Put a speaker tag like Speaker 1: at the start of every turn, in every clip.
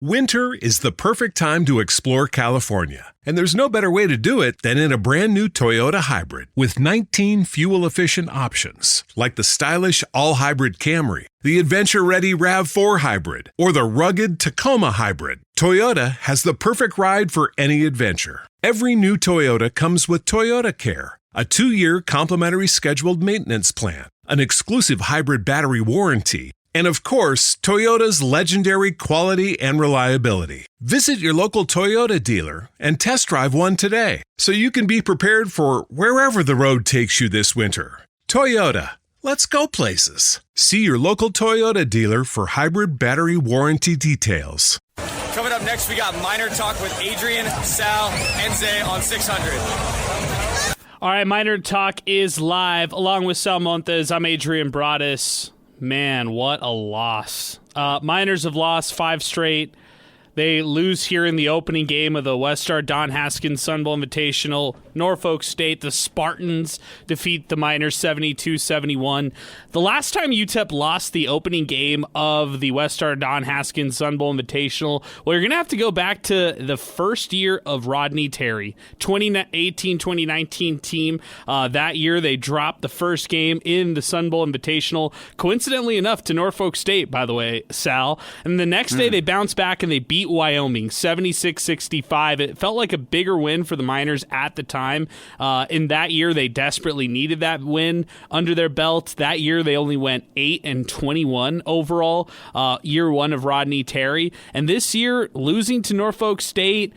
Speaker 1: Winter is the perfect time to explore California, and there's no better way to do it than in a brand new Toyota Hybrid with 19 fuel-efficient options, like the stylish all-hybrid Camry, the adventure-ready RAV4 Hybrid, or the rugged Tacoma Hybrid. Toyota has the perfect ride for any adventure. Every new Toyota comes with Toyota Care, a 2-year complimentary scheduled maintenance plan, an exclusive hybrid battery warranty, and of course, Toyota's legendary quality and reliability. Visit your local Toyota dealer and test drive one today so you can be prepared for wherever the road takes you this winter. Toyota, let's go places. See your local Toyota dealer for hybrid battery warranty details.
Speaker 2: Coming up next, we got MinerTalk with Adrian, Sal, and Zay on 600.
Speaker 3: All right, MinerTalk is live along with Sal Montes. I'm Adrian Broadus. Man, what a loss. Miners have lost 5 straight. They lose here in the opening game of the WestStar Don Haskins Sun Bowl Invitational. Norfolk State, the Spartans, defeat the Miners 72-71. The last time UTEP lost the opening game of the WestStar Don Haskins Sun Bowl Invitational, well, you're going to have to go back to the first year of Rodney Terry, 2018-2019 team. That year, they dropped the first game in the Sun Bowl Invitational, coincidentally enough, to Norfolk State, by the way, Sal. And the next day, they bounced back and they beat Wyoming 76-65. It felt like a bigger win for the Miners at the time. In that year, they desperately needed that win under their belt. That year, they only went 8-21 overall, year one of Rodney Terry. And this year, losing to Norfolk State,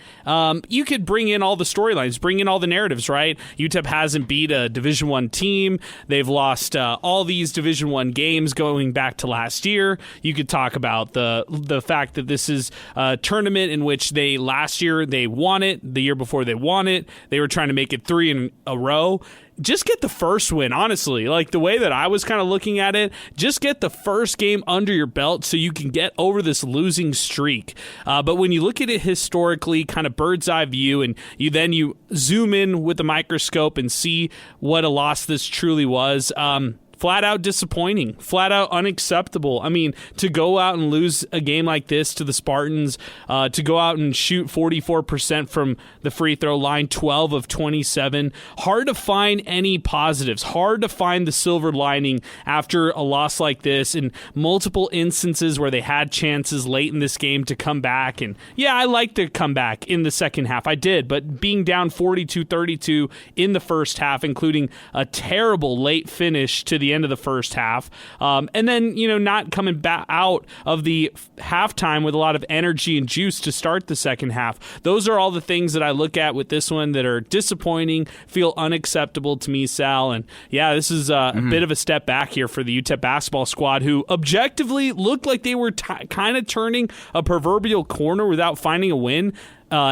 Speaker 3: you could bring in all the storylines, bring in all the narratives, right? UTEP hasn't beat a Division I team. They've lost all these Division I games going back to last year. You could talk about the fact that this is a tournament in which last year they won it, the year before they won it. They were trying to make it 3 in a row. Just get the first win, honestly. Like the way that I was kind of looking at it, just get the first game under your belt so you can get over this losing streak. But when you look at it historically, kind of bird's eye view, and you zoom in with the microscope and see what a loss this truly was, flat out disappointing, flat out unacceptable. I mean, to go out and lose a game like this to the Spartans, to go out and shoot 44% from the free throw line, 12 of 27. Hard to find any positives, hard to find the silver lining after a loss like this in multiple instances where they had chances late in this game to come back. And yeah, I liked the comeback in the second half. I did, but being down 42-32 in the first half, including a terrible late finish to the end of the first half, and then not coming back out of the halftime with a lot of energy and juice to start the second half. Those are all the things that I look at with this one that are disappointing, feel unacceptable to me, Sal. And yeah, this is a bit of a step back here for the UTEP basketball squad, who objectively looked like they were kind of turning a proverbial corner without finding a win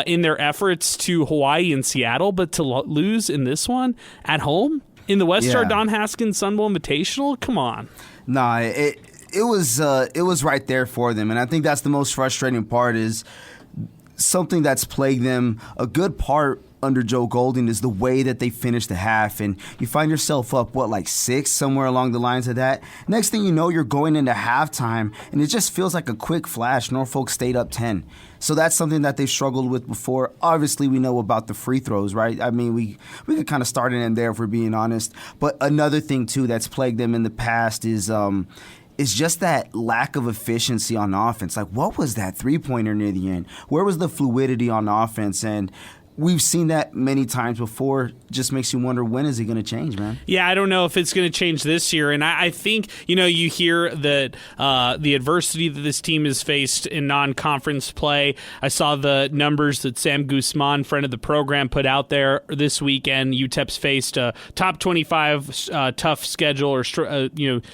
Speaker 3: in their efforts to Hawaii and Seattle, but to lose in this one at home in the WestStar Don Haskins Sun Bowl Invitational? Come on.
Speaker 4: Nah, it was right there for them, and I think that's the most frustrating part, is something that's plagued them a good part under Joe Golding is the way that they finish the half, and you find yourself up, 6, somewhere along the lines of that. Next thing you know, you're going into halftime, and it just feels like a quick flash. Norfolk State up 10. So that's something that they've struggled with before. Obviously, we know about the free throws, right? I mean, we could kind of start it in there if we're being honest. But another thing, too, that's plagued them in the past is just that lack of efficiency on offense. Like, what was that three-pointer near the end? Where was the fluidity on offense? And we've seen that many times before. Just makes you wonder, when is it going to change, man?
Speaker 3: Yeah, I don't know if it's going to change this year. And I think, you hear that the adversity that this team has faced in non-conference play. I saw the numbers that Sam Guzman, friend of the program, put out there this weekend. UTEP's faced a top 25 tough schedule, or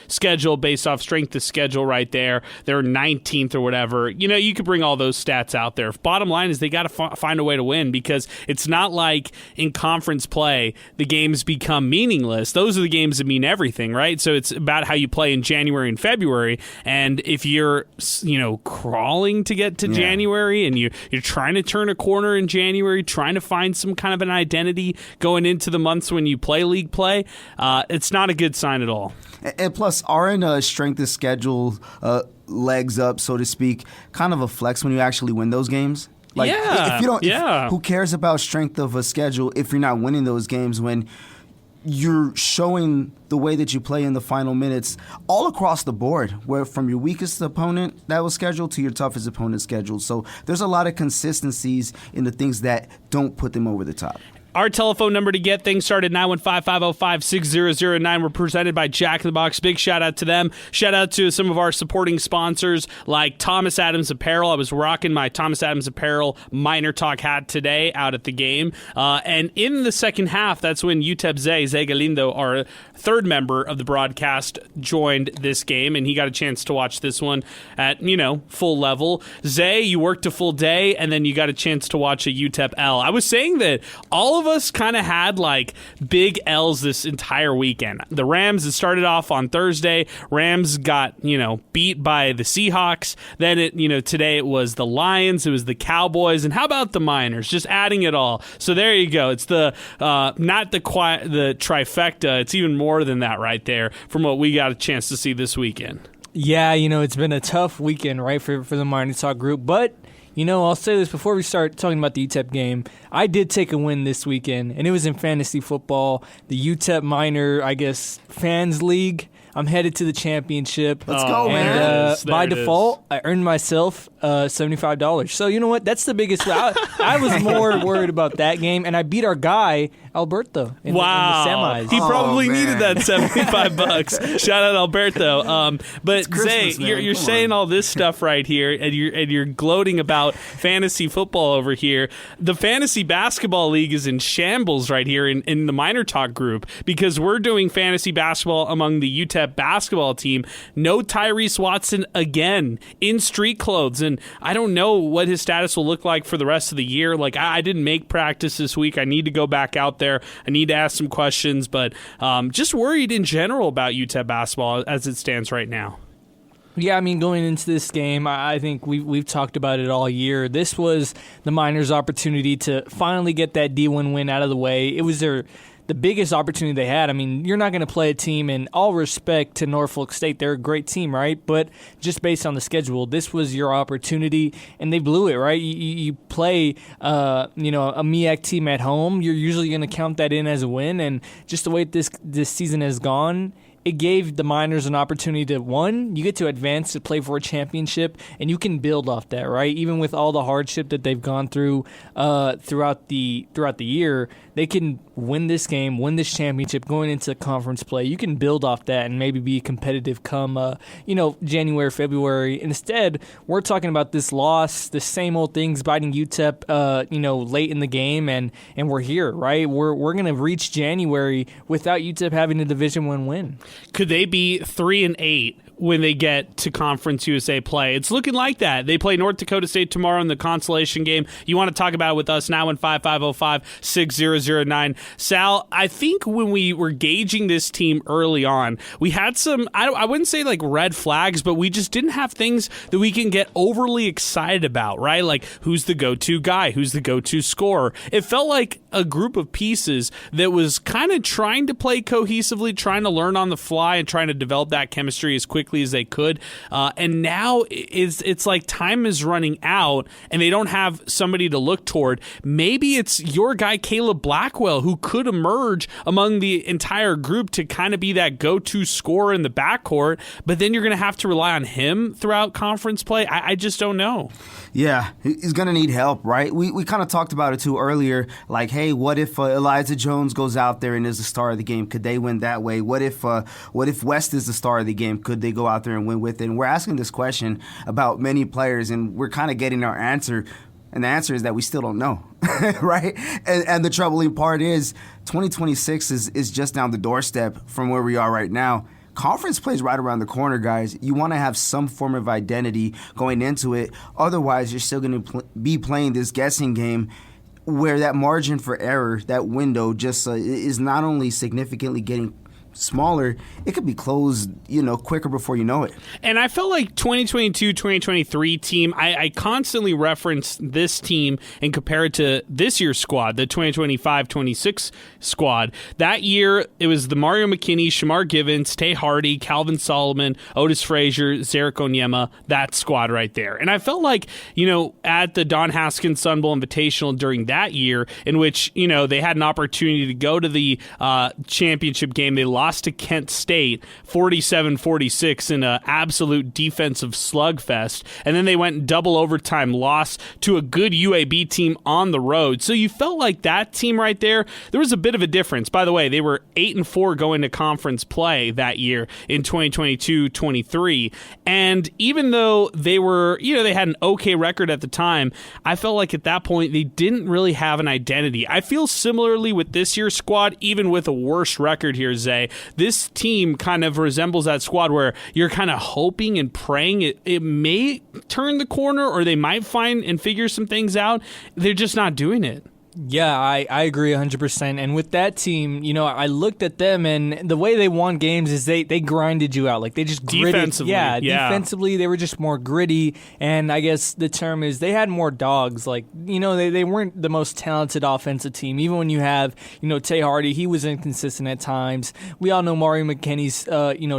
Speaker 3: schedule based off strength of schedule right there. They're 19th or whatever. You could bring all those stats out there. Bottom line is they got to find a way to win, because because it's not like in conference play the games become meaningless. Those are the games that mean everything, right? So it's about how you play in January and February, and if you're crawling to get to January and you're trying to turn a corner in January, trying to find some kind of an identity going into the months when you play league play, it's not a good sign at all.
Speaker 4: And plus, aren't strength of schedule legs up, so to speak, kind of a flex when you actually win those games? Like, if you don't, who cares about strength of a schedule if you're not winning those games when you're showing the way that you play in the final minutes all across the board, where from your weakest opponent that was scheduled to your toughest opponent scheduled. So there's a lot of consistencies in the things that don't put them over the top.
Speaker 3: Our telephone number to get things started, 915-505-6009. We're presented by Jack in the Box. Big shout out to them. Shout out to some of our supporting sponsors like Thomas Adams Apparel. I was rocking my Thomas Adams Apparel MinerTalk hat today out at the game. And in the second half, that's when UTEP Zay Galindo, our third member of the broadcast, joined this game, and he got a chance to watch this one at, full level. Zay, you worked a full day, and then you got a chance to watch a UTEP L. I was saying that all of us kind of had like big L's this entire weekend. The Rams, it started off on Thursday. Rams got, beat by the Seahawks. Then today it was the Lions, it was the Cowboys, and how about the Miners? Just adding it all. So there you go. It's the not the trifecta. It's even more than that right there from what we got a chance to see this weekend.
Speaker 5: Yeah, it's been a tough weekend, right, for the MinerTalk group, but I'll say this before we start talking about the UTEP game. I did take a win this weekend, and it was in fantasy football. The UTEP Minor, Fans League. I'm headed to the championship.
Speaker 4: Let's go, man.
Speaker 5: And by default, I earned myself $75. So you know what? That's the biggest. I was more worried about that game, and I beat our guy Alberto in the semis.
Speaker 3: He probably needed that $75. Shout out Alberto. But Zay, you're saying all this stuff right here, and you're gloating about fantasy football over here. The fantasy basketball league is in shambles right here in the MinerTalk group because we're doing fantasy basketball among the UTEP basketball team. No Tyrese Watson again in street clothes, and I don't know what his status will look like for the rest of the year. Like, I didn't make practice this week. I need to go back out there. I need to ask some questions, but just worried in general about UTEP basketball as it stands right now.
Speaker 5: Yeah, going into this game, I think we've talked about it all year. This was the Miners' opportunity to finally get that D1 win out of the way. It was the biggest opportunity they had. You're not going to play a team, in all respect to Norfolk State, they're a great team, right? But just based on the schedule, this was your opportunity, and they blew it, right? You play, a MEAC team at home. You're usually going to count that in as a win, and just the way this season has gone, it gave the Miners an opportunity to, one, you get to advance to play for a championship, and you can build off that, right? Even with all the hardship that they've gone through throughout the year, they can win this game, win this championship, going into conference play. You can build off that and maybe be competitive come, January, February. Instead, we're talking about this loss, the same old things biting UTEP, late in the game, and we're here, right? We're going to reach January without UTEP having a Division I win.
Speaker 3: Could they be 3-8 when they get to Conference USA play? It's looking like that. They play North Dakota State tomorrow in the consolation game. You want to talk about it with us now in 550-6009. Sal, I think when we were gauging this team early on, we had some, I wouldn't say like red flags, but we just didn't have things that we can get overly excited about, right? Like, who's the go-to guy? Who's the go-to scorer? It felt like a group of pieces that was kind of trying to play cohesively, trying to learn on the fly and trying to develop that chemistry as quickly as they could. And now it's like time is running out and they don't have somebody to look toward. Maybe it's your guy, Caleb Blackwell, who could emerge among the entire group to kind of be that go-to scorer in the backcourt, but then you're going to have to rely on him throughout conference play. I just don't know.
Speaker 4: Yeah, he's going to need help, right? We kind of talked about it too earlier. Like, hey, what if Elijah Jones goes out there and is the star of the game? Could they win that way? What if West is the star of the game? Could they go out there and win with it? And we're asking this question about many players, and we're kind of getting our answer. And the answer is that we still don't know, right? And the troubling part is 2026 is just down the doorstep from where we are right now. Conference play is right around the corner, guys. You want to have some form of identity going into it. Otherwise, you're still going to be playing this guessing game where that margin for error, that window, just is not only significantly getting smaller, it could be closed, quicker before you know it.
Speaker 3: And I felt like 2022-2023 team, I constantly reference this team and compare it to this year's squad, the 2025-26 squad. That year, it was the Mario McKinney, Shamar Givens, Tay Hardy, Calvin Solomon, Otis Frazier, Zarek Onyema, that squad right there. And I felt like, at the Don Haskins Sun Bowl Invitational during that year, in which, they had an opportunity to go to the championship game, they lost to Kent State 47-46 in an absolute defensive slugfest, and then they went double overtime loss to a good UAB team on the road. So you felt like that team right there was a bit of a difference. By the way, they were 8-4 going to conference play that year in 2022-23, and even though they were, they had an okay record at the time, I felt like at that point they didn't really have an identity. I feel similarly with this year's squad, even with a worse record here, Zay. This team kind of resembles that squad where you're kind of hoping and praying it may turn the corner, or they might find and figure some things out. They're just not doing it.
Speaker 5: Yeah, I agree 100%. And with that team, I looked at them, and the way they won games is they grinded you out. Like, they just gritted.
Speaker 3: Defensively. Yeah.
Speaker 5: Defensively, they were just more gritty. And I guess the term is they had more dogs. Like, they weren't the most talented offensive team. Even when you have, Tay Hardy, he was inconsistent at times. We all know Mario McKinney's,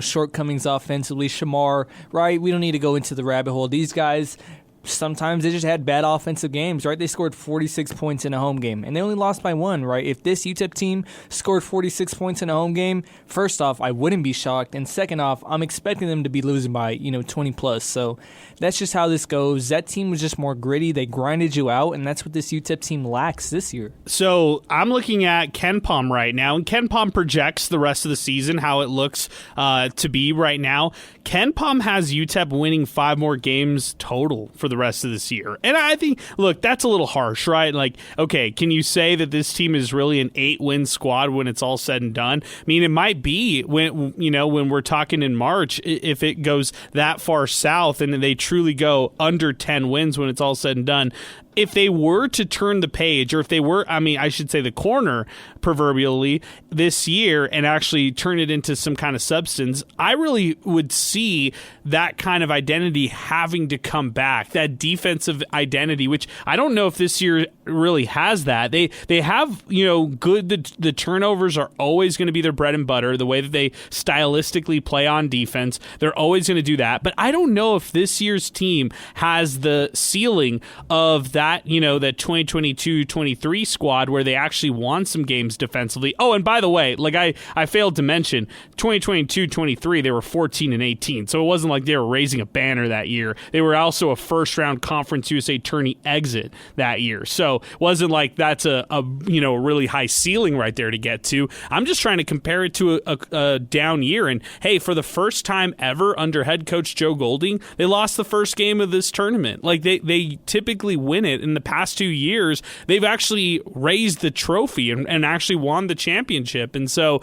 Speaker 5: shortcomings offensively. Shamar, right? We don't need to go into the rabbit hole. These guys, sometimes they just had bad offensive games, right? They scored 46 points in a home game, and they only lost by 1, right? If this UTEP team scored 46 points in a home game, first off, I wouldn't be shocked, and second off, I'm expecting them to be losing by, 20 plus. So that's just how this goes. That team was just more gritty. They grinded you out, and that's what this UTEP team lacks this year.
Speaker 3: So I'm looking at KenPom right now, and KenPom projects the rest of the season, how it looks to be right now. KenPom has UTEP winning 5 more games total for the rest of this year. And I think, look, that's a little harsh, right? Like, okay, can you say that this team is really an 8-win squad when it's all said and done? I mean, it might be when we're talking in March, if it goes that far south and they truly go under 10 wins when it's all said and done. If they were to turn the page, or if they were, I should say the corner, proverbially, this year and actually turn it into some kind of substance, I really would see that kind of identity having to come back, that defensive identity, which I don't know if this year really has that. They have, good, the turnovers are always going to be their bread and butter, the way that they stylistically play on defense, they're always going to do that. But I don't know if this year's team has the ceiling of that, that 2022-23 squad where they actually won some games defensively. Oh, and by the way, like I failed to mention, 2022-23, they were 14-18. So it wasn't like they were raising a banner that year. They were also a first-round Conference USA tourney exit that year. So it wasn't like that's a really high ceiling right there to get to. I'm just trying to compare it to a down year. And hey, for the first time ever under head coach Joe Golding, they lost the first game of this tournament. Like they typically win it. In the past 2 years, they've actually raised the trophy and actually won the championship. And so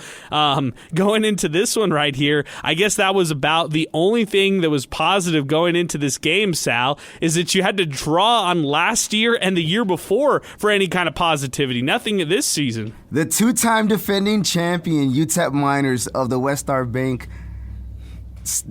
Speaker 3: going into this one right here, I guess that was about the only thing that was positive going into this game, Sal, is that you had to draw on last year and the year before for any kind of positivity. Nothing this season.
Speaker 4: The 2-time defending champion UTEP Miners of the WestStar Bank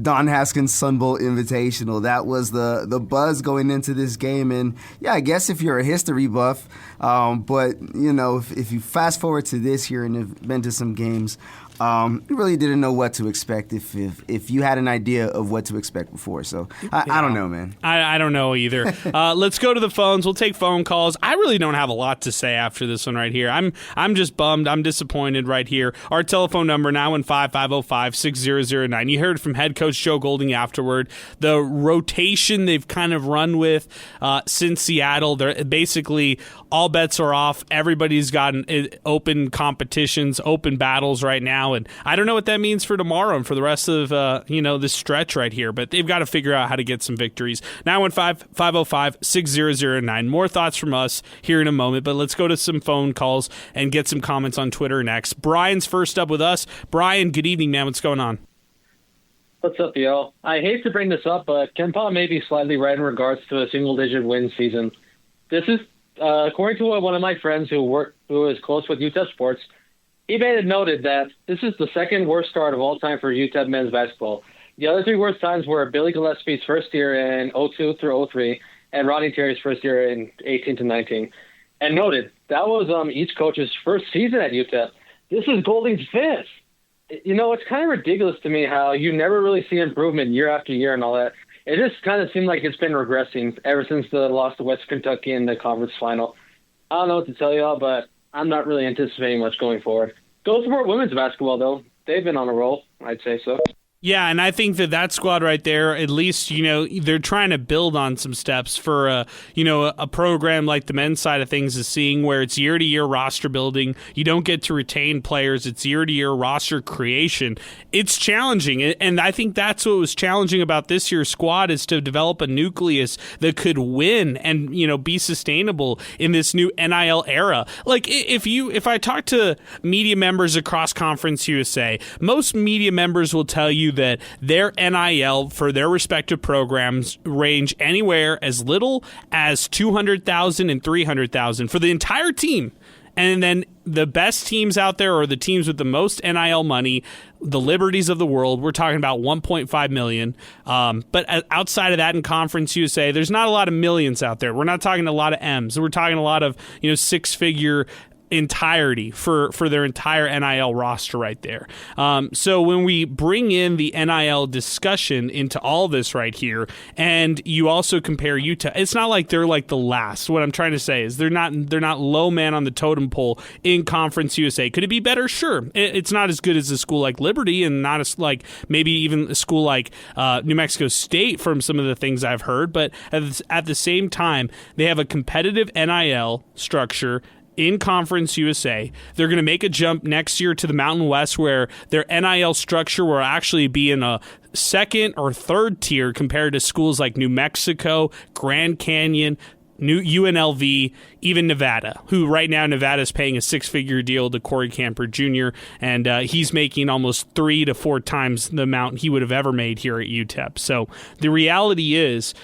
Speaker 4: Don Haskins Sun Bowl Invitational. That was the buzz going into this game. And yeah, I guess if you're a history buff, but if you fast forward to this year and have been to some games, you really didn't know what to expect if you had an idea of what to expect before. So I don't know, man.
Speaker 3: I don't know either. Let's go to the phones. We'll take phone calls. I really don't have a lot to say after this one right here. I'm just bummed. I'm disappointed right here. Our telephone number, 915-505-6009. You heard from head coach Joe Golding afterward. The rotation they've kind of run with since Seattle, they're basically all bets are off. Everybody's gotten open competitions, open battles right now. And I don't know what that means for tomorrow and for the rest of this stretch right here, but they've got to figure out how to get some victories. 915-505-6009. More thoughts from us here in a moment, but let's go to some phone calls and get some comments on Twitter next. Brian's first up with us. Brian, good evening, man. What's going on?
Speaker 6: What's up, y'all? I hate to bring this up, but KenPom may be slightly right in regards to a single-digit win season. This is according to one of my friends who is close with UTEP sports, he made it noted that this is the second worst start of all time for UTEP men's basketball. The other three worst times were Billy Gillespie's first year in 02 through 03 and Rodney Terry's first year in 18 to 19. And noted, that was each coach's first season at UTEP. This is Golding's fifth. It's kind of ridiculous to me how you never really see improvement year after year and all that. It just kind of seemed like it's been regressing ever since the loss to West Kentucky in the conference final. I don't know what to tell y'all, but I'm not really anticipating much going forward. Go support women's basketball, though. They've been on a roll, I'd say so.
Speaker 3: Yeah, and I think that squad right there, at least, they're trying to build on some steps for, a program like the men's side of things is seeing where it's year-to-year roster building. You don't get to retain players. It's year-to-year roster creation. It's challenging, and I think that's what was challenging about this year's squad is to develop a nucleus that could win and, be sustainable in this new NIL era. Like, if I talk to media members across Conference USA, most media members will tell you that their NIL for their respective programs range anywhere as little as $200,000 and $300,000 for the entire team. And then the best teams out there are the teams with the most NIL money, the Liberties of the world. We're talking about $1.5 million. But outside of that in Conference USA, there's not a lot of millions out there. We're not talking a lot of M's. We're talking a lot of six-figure entirety for their entire NIL roster right there. So when we bring in the NIL discussion into all this right here, and you also compare Utah, it's not like they're like the last. What I'm trying to say is they're not low man on the totem pole in Conference USA. Could it be better? Sure. It's not as good as a school like Liberty, and not as like maybe even a school like New Mexico State from some of the things I've heard. But at the same time, they have a competitive NIL structure in Conference USA. They're going to make a jump next year to the Mountain West where their NIL structure will actually be in a second or third tier compared to schools like New Mexico, Grand Canyon, UNLV, even Nevada, who right now Nevada is paying a six-figure deal to Corey Camper Jr., and he's making almost 3 to 4 times the amount he would have ever made here at UTEP. So the reality is,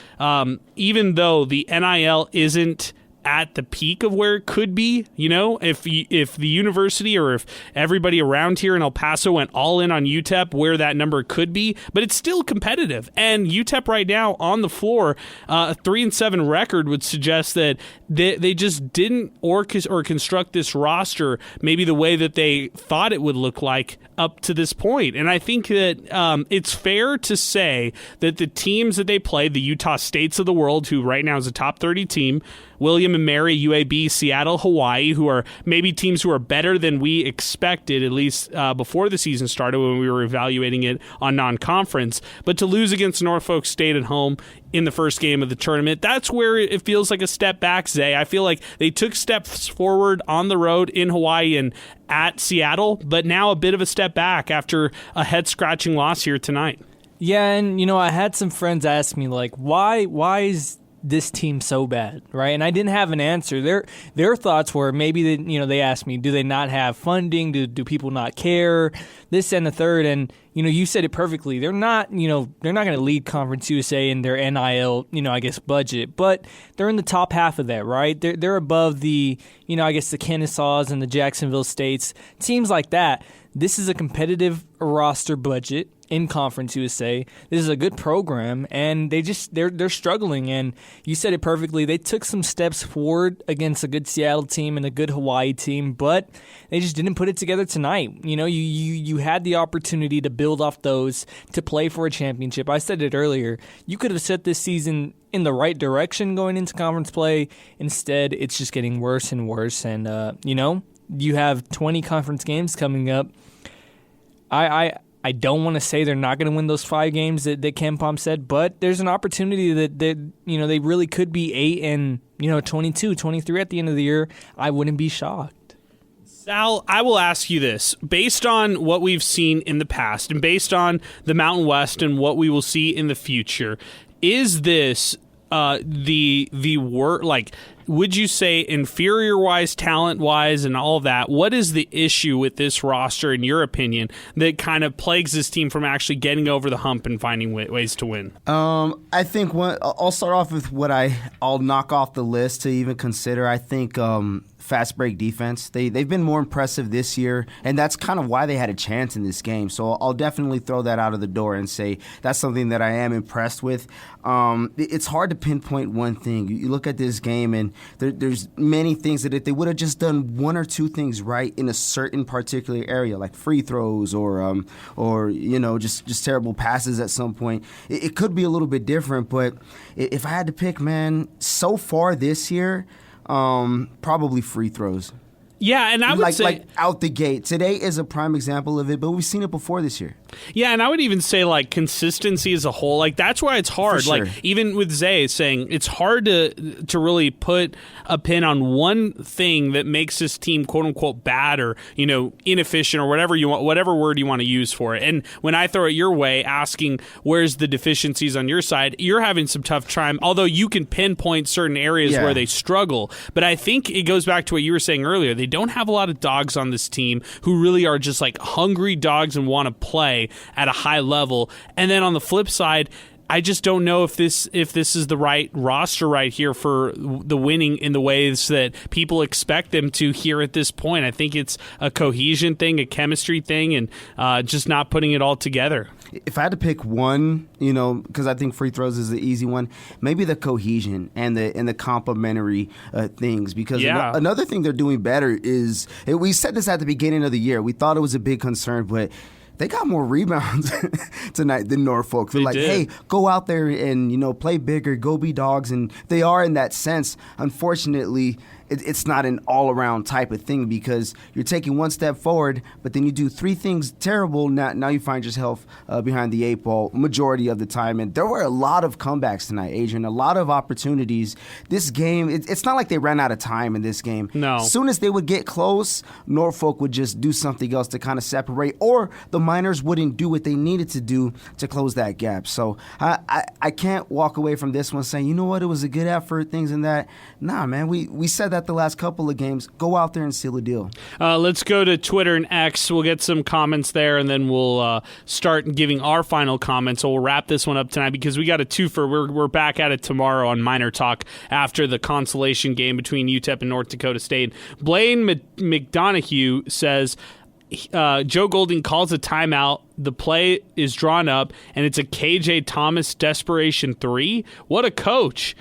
Speaker 3: even though the NIL isn't at the peak of where it could be, if the university or if everybody around here in El Paso went all in on UTEP, where that number could be, but it's still competitive. And UTEP right now on the floor, a 3-7 record would suggest that they just didn't construct this roster maybe the way that they thought it would look like up to this point. And I think that it's fair to say that the teams that they play, the Utah States of the world, who right now is a top 30 team, William and Mary, UAB, Seattle, Hawaii, who are maybe teams who are better than we expected, at least before the season started when we were evaluating it on non-conference. But to lose against Norfolk State at home in the first game of the tournament, that's where it feels like a step back, Zay. I feel like they took steps forward on the road in Hawaii and at Seattle, but now a bit of a step back after a head-scratching loss here tonight.
Speaker 5: Yeah, and, I had some friends ask me, like, why is this team so bad, right? And I didn't have an answer. Their thoughts were maybe they asked me, do they not have funding? Do people not care? This and the third, and you said it perfectly. They're not going to lead Conference USA in their NIL budget, but they're in the top half of that, right? They're above the the Kennesaws and the Jacksonville States, teams like that. This is a competitive roster budget in Conference USA. This is a good program, and they're struggling. And you said it perfectly. They took some steps forward against a good Seattle team and a good Hawaii team, but they just didn't put it together tonight. You had the opportunity to build off those to play for a championship. I said it earlier. You could have set this season in the right direction going into conference play. Instead, it's just getting worse and worse. And you have 20 conference games coming up. I don't want to say they're not going to win those 5 games that Ken Pom said, but there's an opportunity that they really could be 8 and 22, 23 at the end of the year. I wouldn't be shocked.
Speaker 3: Sal, I will ask you this. Based on what we've seen in the past and based on the Mountain West and what we will see in the future, is this the work, like, would you say inferior wise, talent wise, and all that? What is the issue with this roster, in your opinion, that kind of plagues this team from actually getting over the hump and finding ways to win?
Speaker 4: I think I'll start off with what I'll knock off the list to even consider. I think fast break defense. They've been more impressive this year, and that's kind of why they had a chance in this game. So I'll definitely throw that out of the door and say that's something that I am impressed with. It's hard to pinpoint one thing. You look at this game, and there's many things that if they would have just done one or two things right in a certain particular area, like free throws or just terrible passes at some point, it could be a little bit different. But if I had to pick, man, so far this year, probably free throws.
Speaker 3: Yeah, and I would say
Speaker 4: like out the gate. Today is a prime example of it, but we've seen it before this year.
Speaker 3: Yeah, and I would even say like consistency as a whole. Like that's why it's hard.
Speaker 4: For sure.
Speaker 3: Like even with Zay saying it's hard to really put a pin on one thing that makes this team quote unquote bad or inefficient or whatever word you want to use for it. And when I throw it your way, asking where's the deficiencies on your side, you're having some tough time. Although you can pinpoint certain areas where they struggle, but I think it goes back to what you were saying earlier. They don't have a lot of dogs on this team who really are just like hungry dogs and want to play at a high level. And then on the flip side, I just don't know if this is the right roster right here for the winning in the ways that people expect them to here at this point. I think it's a cohesion thing, a chemistry thing, and just not putting it all together.
Speaker 4: If I had to pick one, because I think free throws is the easy one, maybe the cohesion and the complementary things. Because another thing they're doing better is, we said this at the beginning of the year, we thought it was a big concern, but they got more rebounds tonight than Norfolk. They're like, hey, go out there and, play bigger, go be dogs. And they are in that sense. Unfortunately, it's not an all-around type of thing because you're taking one step forward, but then you do three things terrible. Now you find yourself behind the eight ball majority of the time. And there were a lot of comebacks tonight, Adrian, a lot of opportunities. This game, it's not like they ran out of time in this game.
Speaker 3: No.
Speaker 4: As soon as they would get close, Norfolk would just do something else to kind of separate, or the Miners wouldn't do what they needed to do to close that gap. So I can't walk away from this one saying, you know what, it was a good effort, things and that. Nah, man, we said that the last couple of games. Go out there and seal a deal.
Speaker 3: Let's go to Twitter and X. We'll get some comments there, and then we'll start giving our final comments. So we'll wrap this one up tonight because we got a twofer. We're back at it tomorrow on MinerTalk after the consolation game between UTEP and North Dakota State. Blaine McDonough says, Joe Golding calls a timeout. The play is drawn up, and it's a KJ Thomas desperation three. What a coach.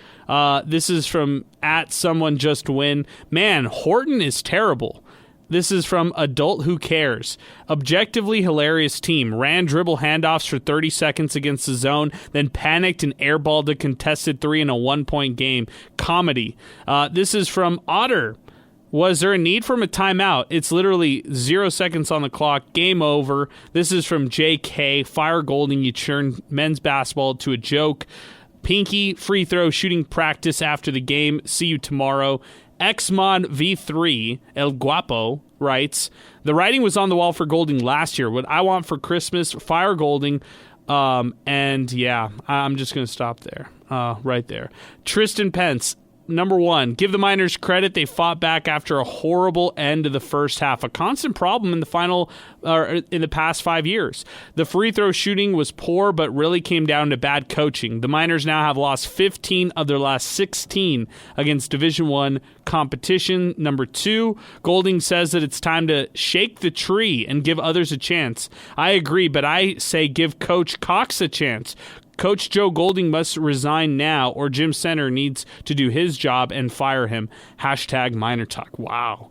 Speaker 3: This is from @someonejustwin. Man, Horton is terrible. This is from Adult Who Cares. Objectively hilarious team. Ran dribble handoffs for 30 seconds against the zone, then panicked and airballed a contested three in a 1-point game. Comedy. This is from Otter. Was there a need for a timeout? It's literally 0 seconds on the clock. Game over. This is from JK. Fire Golding. You turn men's basketball to a joke. Pinky, free throw shooting practice after the game. See you tomorrow. Xmod V3, El Guapo, writes, the writing was on the wall for Golding last year. What I want for Christmas, fire Golding. And yeah, I'm just going to stop there, right there. Tristan Pence. Number one, give the Miners credit. They fought back after a horrible end of the first half, a constant problem in the past 5 years. The free throw shooting was poor, but really came down to bad coaching. The Miners now have lost 15 of their last 16 against Division I competition. Number two, Golding says that it's time to shake the tree and give others a chance. I agree, but I say give Coach Cox a chance. Coach Joe Golding must resign now, or Jim Center needs to do his job and fire him. #MinerTalk. Wow.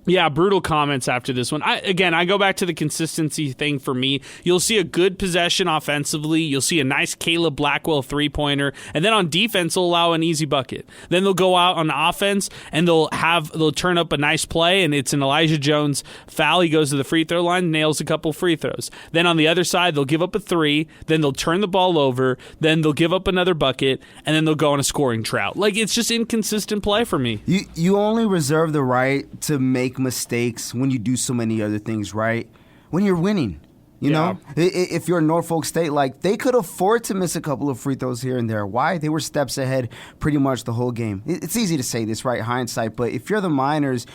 Speaker 3: Yeah, brutal comments after this one. I go back to the consistency thing for me. You'll see a good possession offensively. You'll see a nice Caleb Blackwell three-pointer. And then on defense, they'll allow an easy bucket. Then they'll go out on offense, and they'll turn up a nice play, and it's an Elijah Jones foul. He goes to the free throw line, nails a couple free throws. Then on the other side, they'll give up a three. Then they'll turn the ball over. Then they'll give up another bucket, and then they'll go on a scoring drought. Like, it's just inconsistent play for me.
Speaker 4: You only reserve the right to make mistakes when you do so many other things right when you're winning. You know, if you're Norfolk State, like, they could afford to miss a couple of free throws here and there. Why? They were steps ahead pretty much the whole game. It's easy to say this, right, hindsight, but if you're the Miners,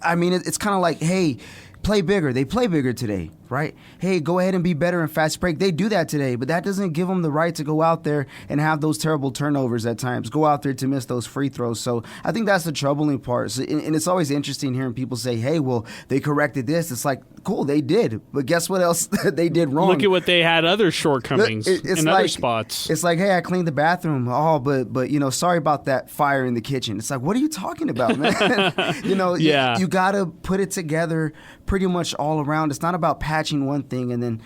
Speaker 4: I mean, it's kind of like, hey, play bigger. They play bigger today, right? Hey, go ahead and be better in fast break. They do that today, but that doesn't give them the right to go out there and have those terrible turnovers at times, go out there to miss those free throws. So I think that's the troubling part. So, and it's always interesting hearing people say, hey, well, they corrected this. It's like, cool, they did. But guess what else they did wrong?
Speaker 3: Look at what they had other shortcomings in other spots.
Speaker 4: It's like, hey, I cleaned the bathroom. Oh, but sorry about that fire in the kitchen. It's like, what are you talking about, man? You got to put it together pretty much all around. It's not about patching one thing and then,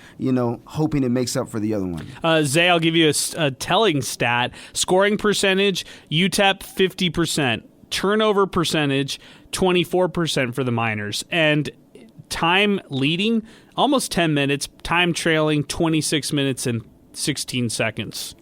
Speaker 4: hoping it makes up for the other one.
Speaker 3: Zay, I'll give you a telling stat. Scoring percentage, UTEP 50%. Turnover percentage, 24% for the Miners. And time leading, almost 10 minutes. Time trailing, 26 minutes and 16 seconds.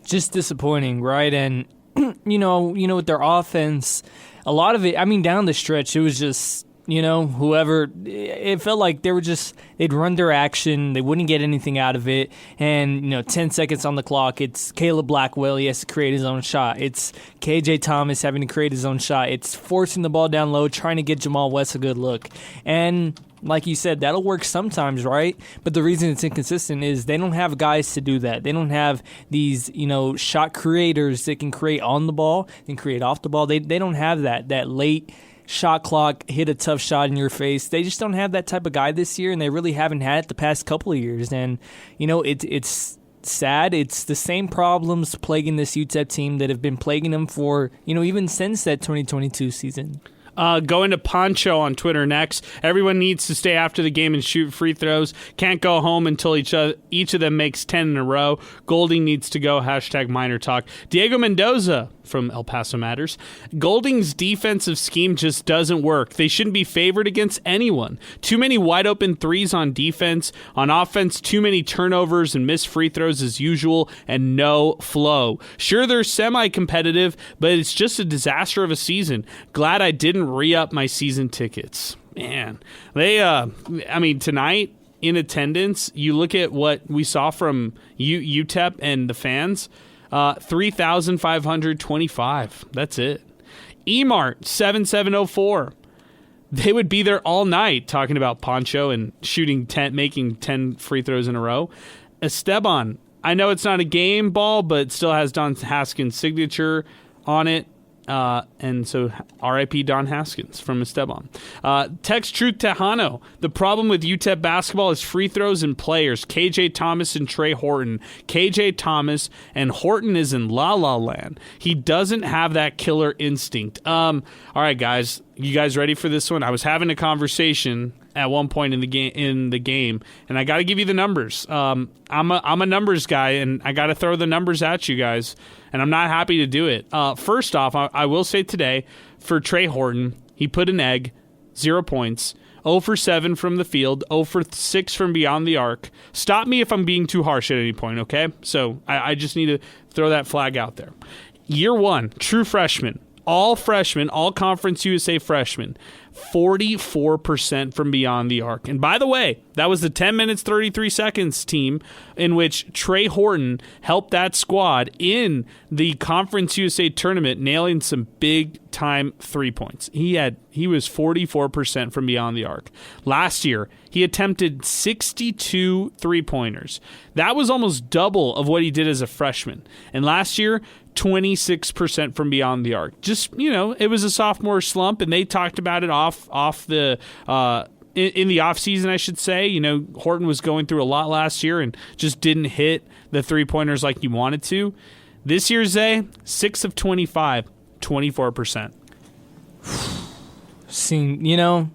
Speaker 5: Just disappointing, right? And, with their offense, a lot of it, down the stretch, it was just... whoever, it felt like they'd run their action, they wouldn't get anything out of it, and, 10 seconds on the clock, it's Caleb Blackwell, he has to create his own shot, it's KJ Thomas having to create his own shot, it's forcing the ball down low, trying to get Jamal West a good look, and like you said, that'll work sometimes, right? But the reason it's inconsistent is they don't have guys to do that. They don't have these, shot creators that can create on the ball and create off the ball. They don't have that late shot clock, hit a tough shot in your face. They just don't have that type of guy this year, and they really haven't had it the past couple of years. And, it's sad. It's the same problems plaguing this UTEP team that have been plaguing them for, even since that 2022 season.
Speaker 3: Going to Poncho on Twitter next. Everyone needs to stay after the game and shoot free throws. Can't go home until each of them makes 10 in a row. Golding needs to go. #MinerTalk. Diego Mendoza from El Paso Matters. Golding's defensive scheme just doesn't work. They shouldn't be favored against anyone. Too many wide open threes on defense. On offense, too many turnovers and missed free throws as usual, and no flow. Sure, they're semi-competitive, but it's just a disaster of a season. Glad I didn't re-up my season tickets. Man, they, tonight in attendance, you look at what we saw from UTEP and the fans, 3,525. That's it. Emart 7704. They would be there all night talking about Poncho and making 10 free throws in a row. Esteban, I know it's not a game ball, but it still has Don Haskins' signature on it. And so R.I.P. Don Haskins from Esteban. Text Truth Tejano. The problem with UTEP basketball is free throws and players. KJ Thomas and Trey Horton. KJ Thomas and Horton is in La La Land. He doesn't have that killer instinct. All right, guys. You guys ready for this one? I was having a conversation at one point in the game, and I got to give you the numbers. I'm a numbers guy, and I got to throw the numbers at you guys, and I'm not happy to do it. First off, I will say today, for Trey Horton, he put an egg, 0 points, 0 for 7 from the field, 0 for 6 from beyond the arc. Stop me if I'm being too harsh at any point, okay? So I just need to throw that flag out there. Year one, true freshman. All freshmen, all Conference USA freshmen, 44% from beyond the arc. And by the way, that was the 10 minutes, 33 seconds team in which Trey Horton helped that squad in the Conference USA tournament, nailing some big-time 3 points. He was 44% from beyond the arc. Last year, he attempted 62 three-pointers. That was almost double of what he did as a freshman. And last year, 26% from beyond the arc. Just, it was a sophomore slump, and they talked about it off the in the offseason, I should say. Horton was going through a lot last year and just didn't hit the three-pointers like he wanted to. This year, Zay, 6 of 25, 24%.
Speaker 5: Seeing,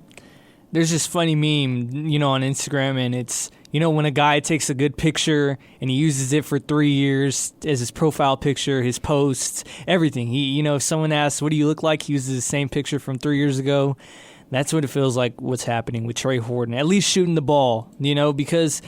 Speaker 5: there's this funny meme, on Instagram, and it's, when a guy takes a good picture and he uses it for 3 years as his profile picture, his posts, everything. He, if someone asks, what do you look like? He uses the same picture from 3 years ago. That's what it feels like what's happening with Trey Horton, at least shooting the ball, because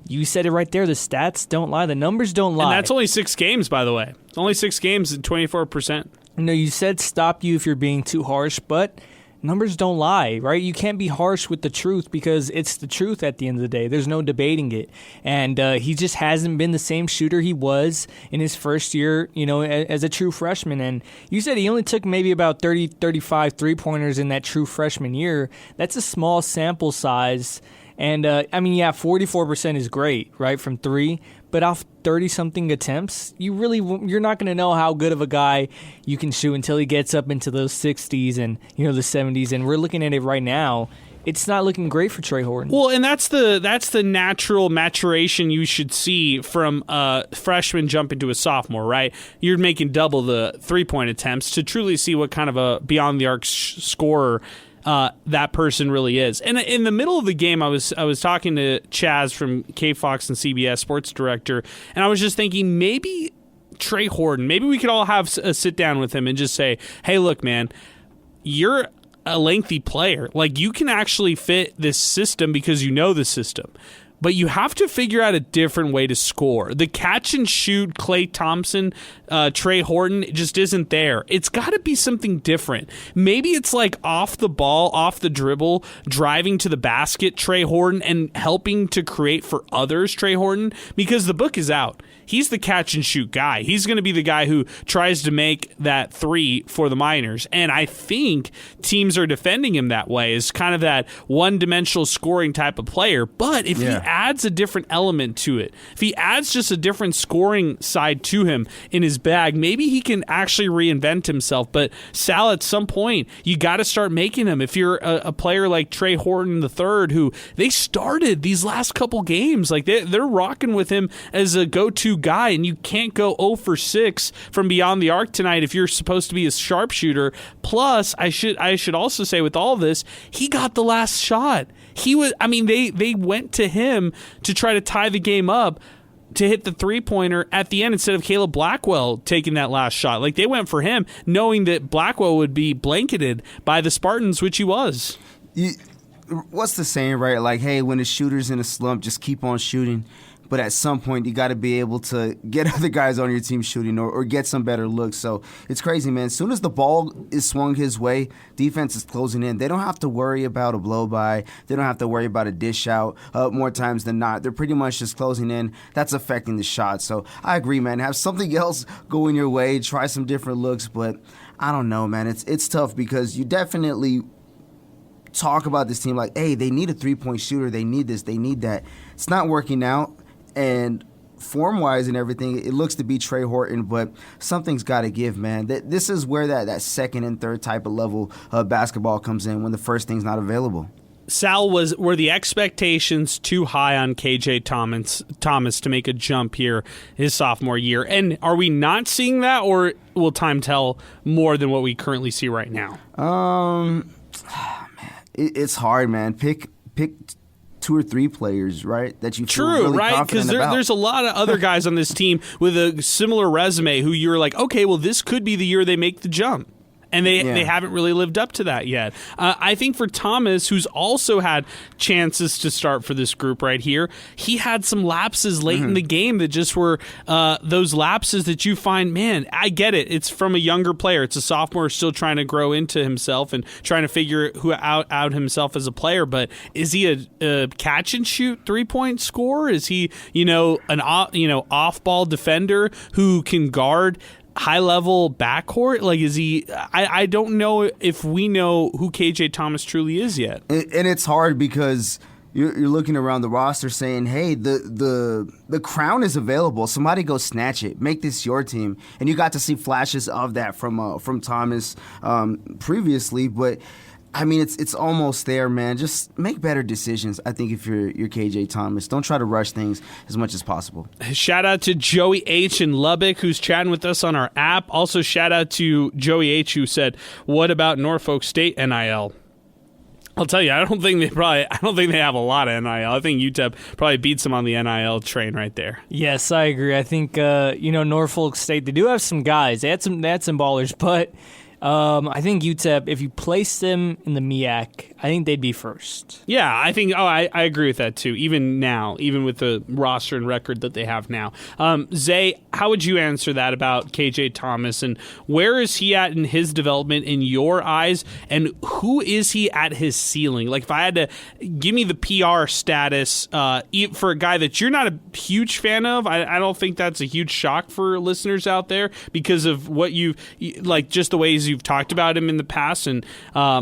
Speaker 5: you said it right there. The stats don't lie. The numbers don't lie.
Speaker 3: And that's only 6 games, by the way. Only 6 games and 24%.
Speaker 5: You said stop you if you're being too harsh, but numbers don't lie, right? You can't be harsh with the truth because it's the truth at the end of the day. There's no debating it. And he just hasn't been the same shooter he was in his first year, as a true freshman. And you said he only took maybe about 30, 35 three-pointers in that true freshman year. That's a small sample size. And, 44% is great, right, from three. But off 30-something attempts, you're not going to know how good of a guy you can shoot until he gets up into those 60s and, the 70s. And we're looking at it right now. It's not looking great for Trey Horton.
Speaker 3: Well, and that's the natural maturation you should see from a freshman jump into a sophomore, right? You're making double the three-point attempts to truly see what kind of a beyond-the-arc scorer that person really is. And in the middle of the game, I was talking to Chaz from KFox and CBS sports director, and I was just thinking maybe Trey Horton, maybe we could all have a sit down with him and just say, hey, look, man, you're a lengthy player. Like, you can actually fit this system because you know the system. But you have to figure out a different way to score. The catch and shoot Klay Thompson, Trey Horton just isn't there. It's got to be something different. Maybe it's like off the ball, off the dribble, driving to the basket, Trey Horton, and helping to create for others, Trey Horton, because the book is out. He's the catch and shoot guy. He's going to be the guy who tries to make that three for the Miners. And I think teams are defending him that way, as kind of that one-dimensional scoring type of player. But if he adds a different element to it, if he adds just a different scoring side to him in his bag, maybe he can actually reinvent himself. But Sal, at some point, you got to start making him. If you're a player like Trey Horton III, who they started these last couple games, like they're rocking with him as a go-to guy, and you can't go 0 for 6 from beyond the arc tonight if you're supposed to be a sharpshooter. Plus, I should also say with all this, he got the last shot. They went to him to try to tie the game up, to hit the three-pointer at the end instead of Caleb Blackwell taking that last shot. Like, they went for him knowing that Blackwell would be blanketed by the Spartans, which he was.
Speaker 4: What's the saying, right? Like, hey, when the shooter's in a slump, just keep on shooting. But at some point, you got to be able to get other guys on your team shooting or get some better looks. So it's crazy, man. As soon as the ball is swung his way, defense is closing in. They don't have to worry about a blow-by. They don't have to worry about a dish out more times than not. They're pretty much just closing in. That's affecting the shot. So I agree, man. Have something else going your way. Try some different looks. But I don't know, man. It's tough because you definitely talk about this team like, hey, they need a three-point shooter. They need this. They need that. It's not working out. And form-wise and everything, it looks to be Trey Horton, but something's got to give, man. This is where that second and third type of level of basketball comes in when the first thing's not available.
Speaker 3: Sal, were the expectations too high on KJ Thomas to make a jump here his sophomore year? And are we not seeing that, or will time tell more than what we currently see right now?
Speaker 4: Man, it's hard, man. Pick 2 or 3 players, right, that you feel really
Speaker 3: right?
Speaker 4: confident about.
Speaker 3: There's a lot of other guys on this team with a similar resume who you're like, okay, well, this could be the year they make the jump. And they haven't really lived up to that yet. I think for Thomas, who's also had chances to start for this group right here, he had some lapses late in the game that just were those lapses that you find, man, I get it. It's from a younger player. It's a sophomore still trying to grow into himself and trying to figure out himself as a player. But is he a catch and shoot 3-point scorer? Is he an off ball defender who can guard high-level backcourt? Like, is he... I don't know if we know who KJ Thomas truly is yet.
Speaker 4: And it's hard because you're looking around the roster saying, hey, the crown is available. Somebody go snatch it. Make this your team. And you got to see flashes of that from Thomas previously, but... I mean, it's almost there, man. Just make better decisions, I think, if you're KJ Thomas. Don't try to rush things as much as possible.
Speaker 3: Shout out to Joey H. in Lubbock, who's chatting with us on our app. Also, shout out to Joey H., who said, what about Norfolk State NIL? I'll tell you, I don't think they have a lot of NIL. I think UTEP probably beats them on the NIL train right there.
Speaker 5: Yes, I agree. I think Norfolk State, they do have some guys. They had some ballers, but I think UTEP, if you place them in the MEAC, I think they'd be first.
Speaker 3: Yeah, I think. I agree with that too. Even now, even with the roster and record that they have now, Zay, how would you answer that about KJ Thomas, and where is he at in his development in your eyes, and who is he at his ceiling? Like, if I had to give me the PR status for a guy that you're not a huge fan of, I don't think that's a huge shock for listeners out there because of what you like, just the ways you've talked about him in the past. And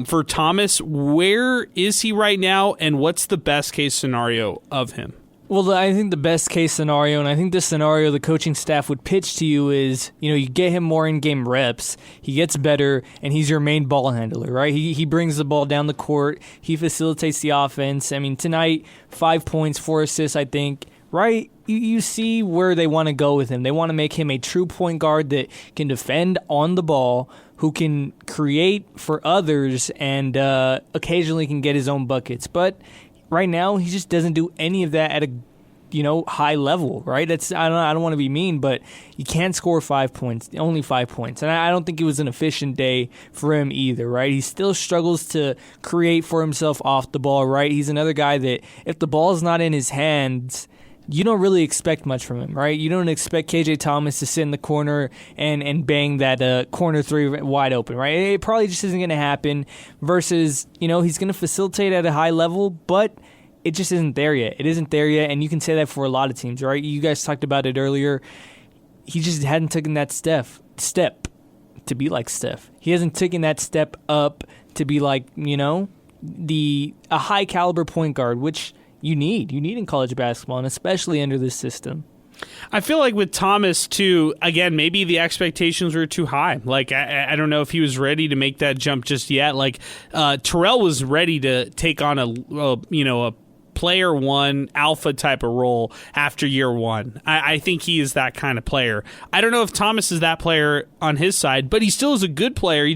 Speaker 3: for Thomas, where is he right now, and what's the best case scenario of him?
Speaker 5: Well, I think the best case scenario, and I think the scenario the coaching staff would pitch to you is, you get him more in-game reps, he gets better, and he's your main ball handler, right? He brings the ball down the court, he facilitates the offense. I mean, tonight, 5 points, 4 assists, I think, right? You see where they want to go with him. They want to make him a true point guard that can defend on the ball, who can create for others, and occasionally can get his own buckets. But right now, he just doesn't do any of that at a high level, right? I don't want to be mean, but you can't score 5 points, only 5 points. And I don't think it was an efficient day for him either, right? He still struggles to create for himself off the ball, right? He's another guy that if the ball's not in his hands, you don't really expect much from him, right? You don't expect KJ Thomas to sit in the corner and bang that corner three wide open, right? It probably just isn't going to happen versus, he's going to facilitate at a high level, but it just isn't there yet. It isn't there yet, and you can say that for a lot of teams, right? You guys talked about it earlier. He just hadn't taken that step to be like Steph. He hasn't taken that step up to be like, a high caliber point guard, which you need in college basketball, and especially under this system.
Speaker 3: I feel like with Thomas, too, again, maybe the expectations were too high. Like, I don't know if he was ready to make that jump just yet. Like, Terrell was ready to take on a player one alpha type of role after year one. I think he is that kind of player. I don't know if Thomas is that player on his side, but he still is a good player.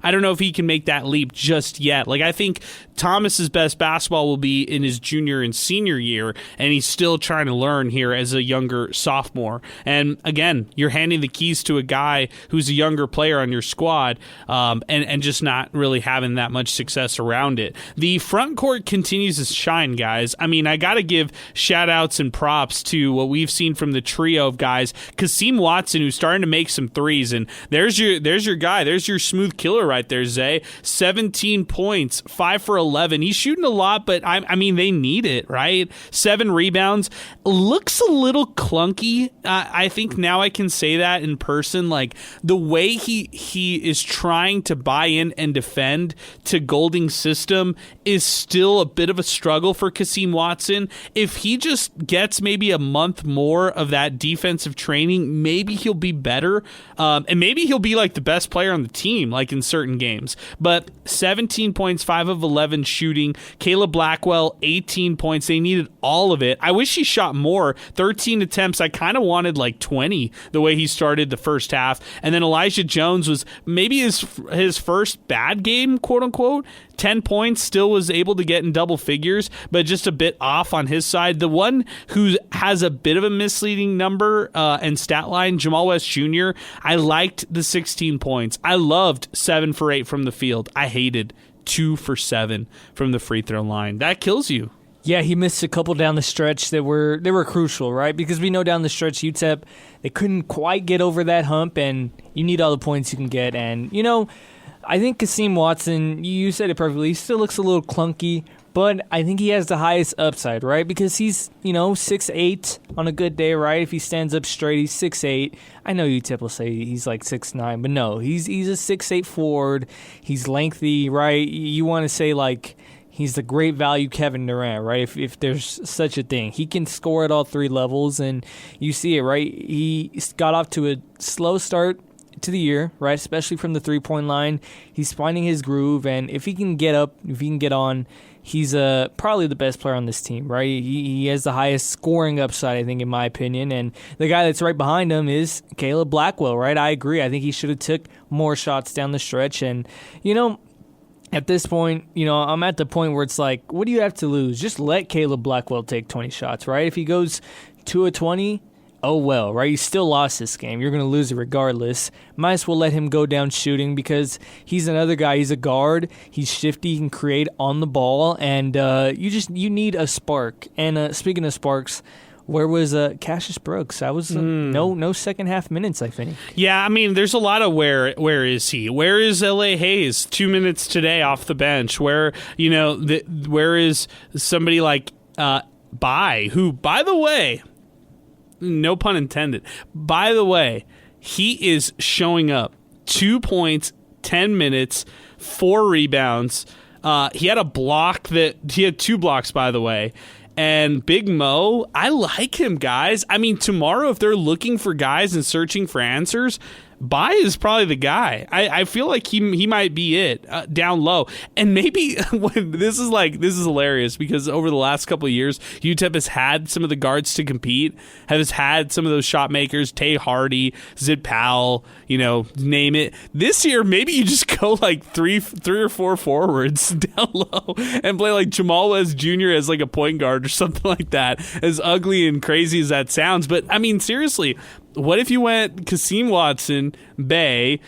Speaker 3: I don't know if he can make that leap just yet. Like, I think Thomas's best basketball will be in his junior and senior year, and he's still trying to learn here as a younger sophomore. And again, you're handing the keys to a guy who's a younger player on your squad, and just not really having that much success around it. The front court continues to shine, guys. I mean, I got to give shout outs and props to what we've seen from the trio of guys. Kasim Watson, who's starting to make some threes, and there's your guy. There's your smooth killer right there, Zay. 17 points, 5 for 11. He's shooting a lot, but I mean, they need it, right? 7 rebounds. Looks a little clunky. I think now I can say that in person. Like, the way he is trying to buy in and defend to Golding's system is still a bit of a struggle for Kasim Watson. If he just gets maybe a month more of that defensive training, maybe he'll be better. And maybe he'll be like the best player on the team, like in certain games. But 17 points, 5 of 11 shooting. Caleb Blackwell, 18 points. They needed all of it. I wish he shot more. 13 attempts. I kind of wanted like 20 the way he started the first half. And then Elijah Jones was maybe his first bad game, quote unquote. 10 points, still was able to get in double figures, but just a bit off on his side. The one who has a bit of a misleading number and stat line, Jamal West Jr., I liked the 16 points. I loved 7 for 8 from the field. I hated 2 for 7 from the free throw line. That kills you.
Speaker 5: Yeah, he missed a couple down the stretch that were crucial, right? Because we know down the stretch, UTEP, they couldn't quite get over that hump, and you need all the points you can get. And, I think Kasim Watson, you said it perfectly, he still looks a little clunky, but I think he has the highest upside, right? Because he's, 6'8" on a good day, right? If he stands up straight, he's 6'8". I know UTEP will say he's like 6'9", but no, he's a 6'8" forward. He's lengthy, right? You want to say like he's the great value Kevin Durant, right? If there's such a thing. He can score at all 3 levels, and you see it, right? He got off to a slow start to the year, right? Especially from the 3-point line. He's finding his groove, and if he can get up, if he can get on, he's probably the best player on this team, right? He has the highest scoring upside, I think, in my opinion, and the guy that's right behind him is Caleb Blackwell, right? I agree. I think he should have took more shots down the stretch, and, at this point, I'm at the point where it's like, what do you have to lose? Just let Caleb Blackwell take 20 shots, right? If he goes 2 of 20, oh well, right? You still lost this game. You're going to lose it regardless. Might as well let him go down shooting because he's another guy. He's a guard. He's shifty. He can create on the ball, and you need a spark. And speaking of sparks, where was Cassius Brooks? I was no second half minutes, I think.
Speaker 3: Yeah, I mean, there's a lot of where is he? Where is L.A. Hayes? 2 minutes today off the bench. Where where is somebody like Bai, who, by the way, no pun intended, by the way, he is showing up. 2 points, 10 minutes, 4 rebounds. He had he had 2 blocks, by the way. And Big Mo, I like him, guys. I mean, tomorrow, if they're looking for guys and searching for answers, Bai is probably the guy. I feel like he might be it down low. And maybe this is hilarious because over the last couple of years, UTEP has had some of the guards to compete, has had some of those shot makers, Tay Hardy, Zid Powell, name it. This year, maybe you just go like three or four forwards down low and play like Jamal West Jr. as like a point guard or something like that. As ugly and crazy as that sounds. But I mean, seriously, what if you went Kasim Watson, Bay,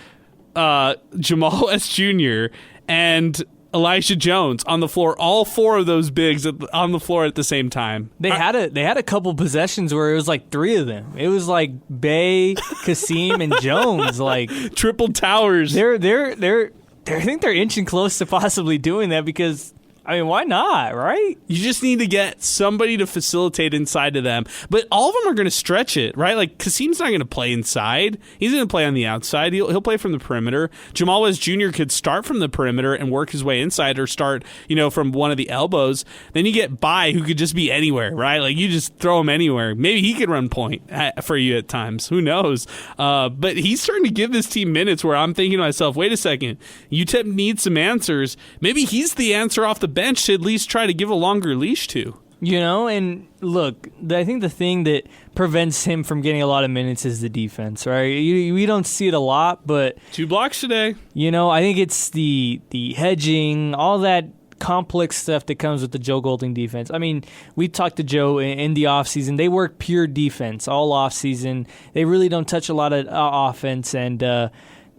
Speaker 3: Jamal S. Jr., and Elijah Jones on the floor? All 4 of those bigs on the floor at the same time.
Speaker 5: They had a couple possessions where it was like 3 of them. It was like Bay, Kasim, and Jones, like
Speaker 3: triple towers.
Speaker 5: I think they're inching close to possibly doing that because, I mean, why not, right?
Speaker 3: You just need to get somebody to facilitate inside of them. But all of them are going to stretch it, right? Like, Kasim's not going to play inside. He's going to play on the outside. He'll play from the perimeter. Jamal West Jr. could start from the perimeter and work his way inside or start, from one of the elbows. Then you get Bai, who could just be anywhere, right? Like, you just throw him anywhere. Maybe he could run point for you at times. Who knows? But he's starting to give this team minutes where I'm thinking to myself, wait a second, UTEP needs some answers. Maybe he's the answer off the bench to at least try to give a longer leash to.
Speaker 5: And look, I think the thing that prevents him from getting a lot of minutes is the defense, right? We don't see it a lot, but
Speaker 3: 2 blocks today.
Speaker 5: I think it's the hedging, all that complex stuff that comes with the Joe Golding defense. I mean, we talked to Joe in the offseason. They work pure defense all offseason. They really don't touch a lot of offense, and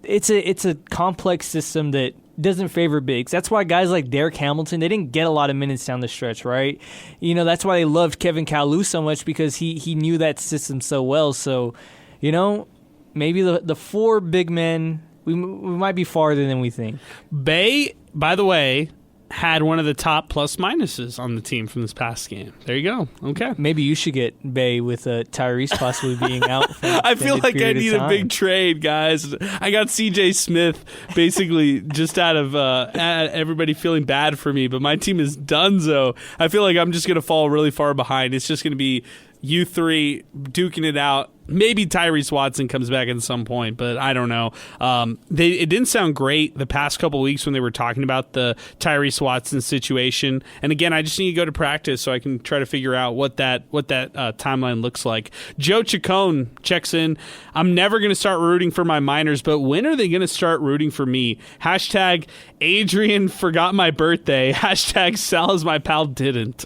Speaker 5: it's a complex system that doesn't favor bigs. That's why guys like Derek Hamilton, they didn't get a lot of minutes down the stretch, right? That's why they loved Kevin Kalu so much because he knew that system so well. So, maybe the 4 big men, we might be farther than we think.
Speaker 3: Bay, by the way, had one of the top plus minuses on the team from this past game. There you go. Okay.
Speaker 5: Maybe you should get Bay with Tyrese possibly being out.
Speaker 3: I feel like I need a big trade, guys. I got CJ Smith basically just out of everybody feeling bad for me, but my team is donezo. I feel like I'm just going to fall really far behind. It's just going to be you 3 duking it out. Maybe Tyrese Watson comes back at some point, but I don't know. It didn't sound great the past couple of weeks when they were talking about the Tyrese Watson situation. And again, I just need to go to practice so I can try to figure out what that timeline looks like. Joe Chacon checks in. I'm never going to start rooting for my Miners, but when are they going to start rooting for me? Hashtag Adrian forgot my birthday. Hashtag Sal's my pal didn't.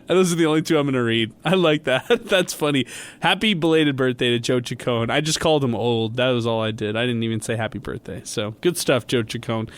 Speaker 3: Those are the only 2 I'm going to read. I like that. That's funny. Happy belated birthday to Joe Chacon. I just called him old. That was all I did. I didn't even say happy birthday. So good stuff, Joe Chacon.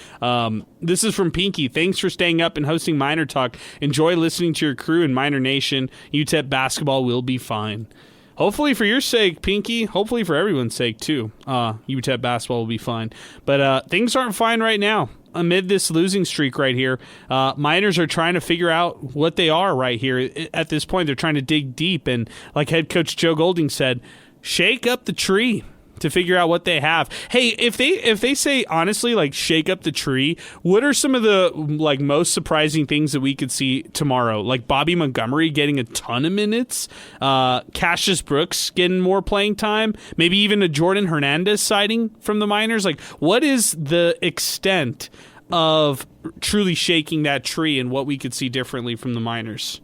Speaker 3: This is from Pinky. Thanks for staying up and hosting Miner Talk. Enjoy listening to your crew in Miner Nation. UTEP basketball will be fine. Hopefully for your sake, Pinky. Hopefully for everyone's sake, too. UTEP basketball will be fine. But things aren't fine right now. Amid this losing streak right here, Miners are trying to figure out what they are right here. At this point, they're trying to dig deep. And like head coach Joe Golding said, shake up the tree to figure out what they have. Hey, if they say, honestly, like, shake up the tree, what are some of the, like, most surprising things that we could see tomorrow? Like Bobby Montgomery getting a ton of minutes, Cassius Brooks getting more playing time, maybe even a Jordan Hernandez sighting from the Miners. Like, what is the extent of truly shaking that tree and what we could see differently from the Miners?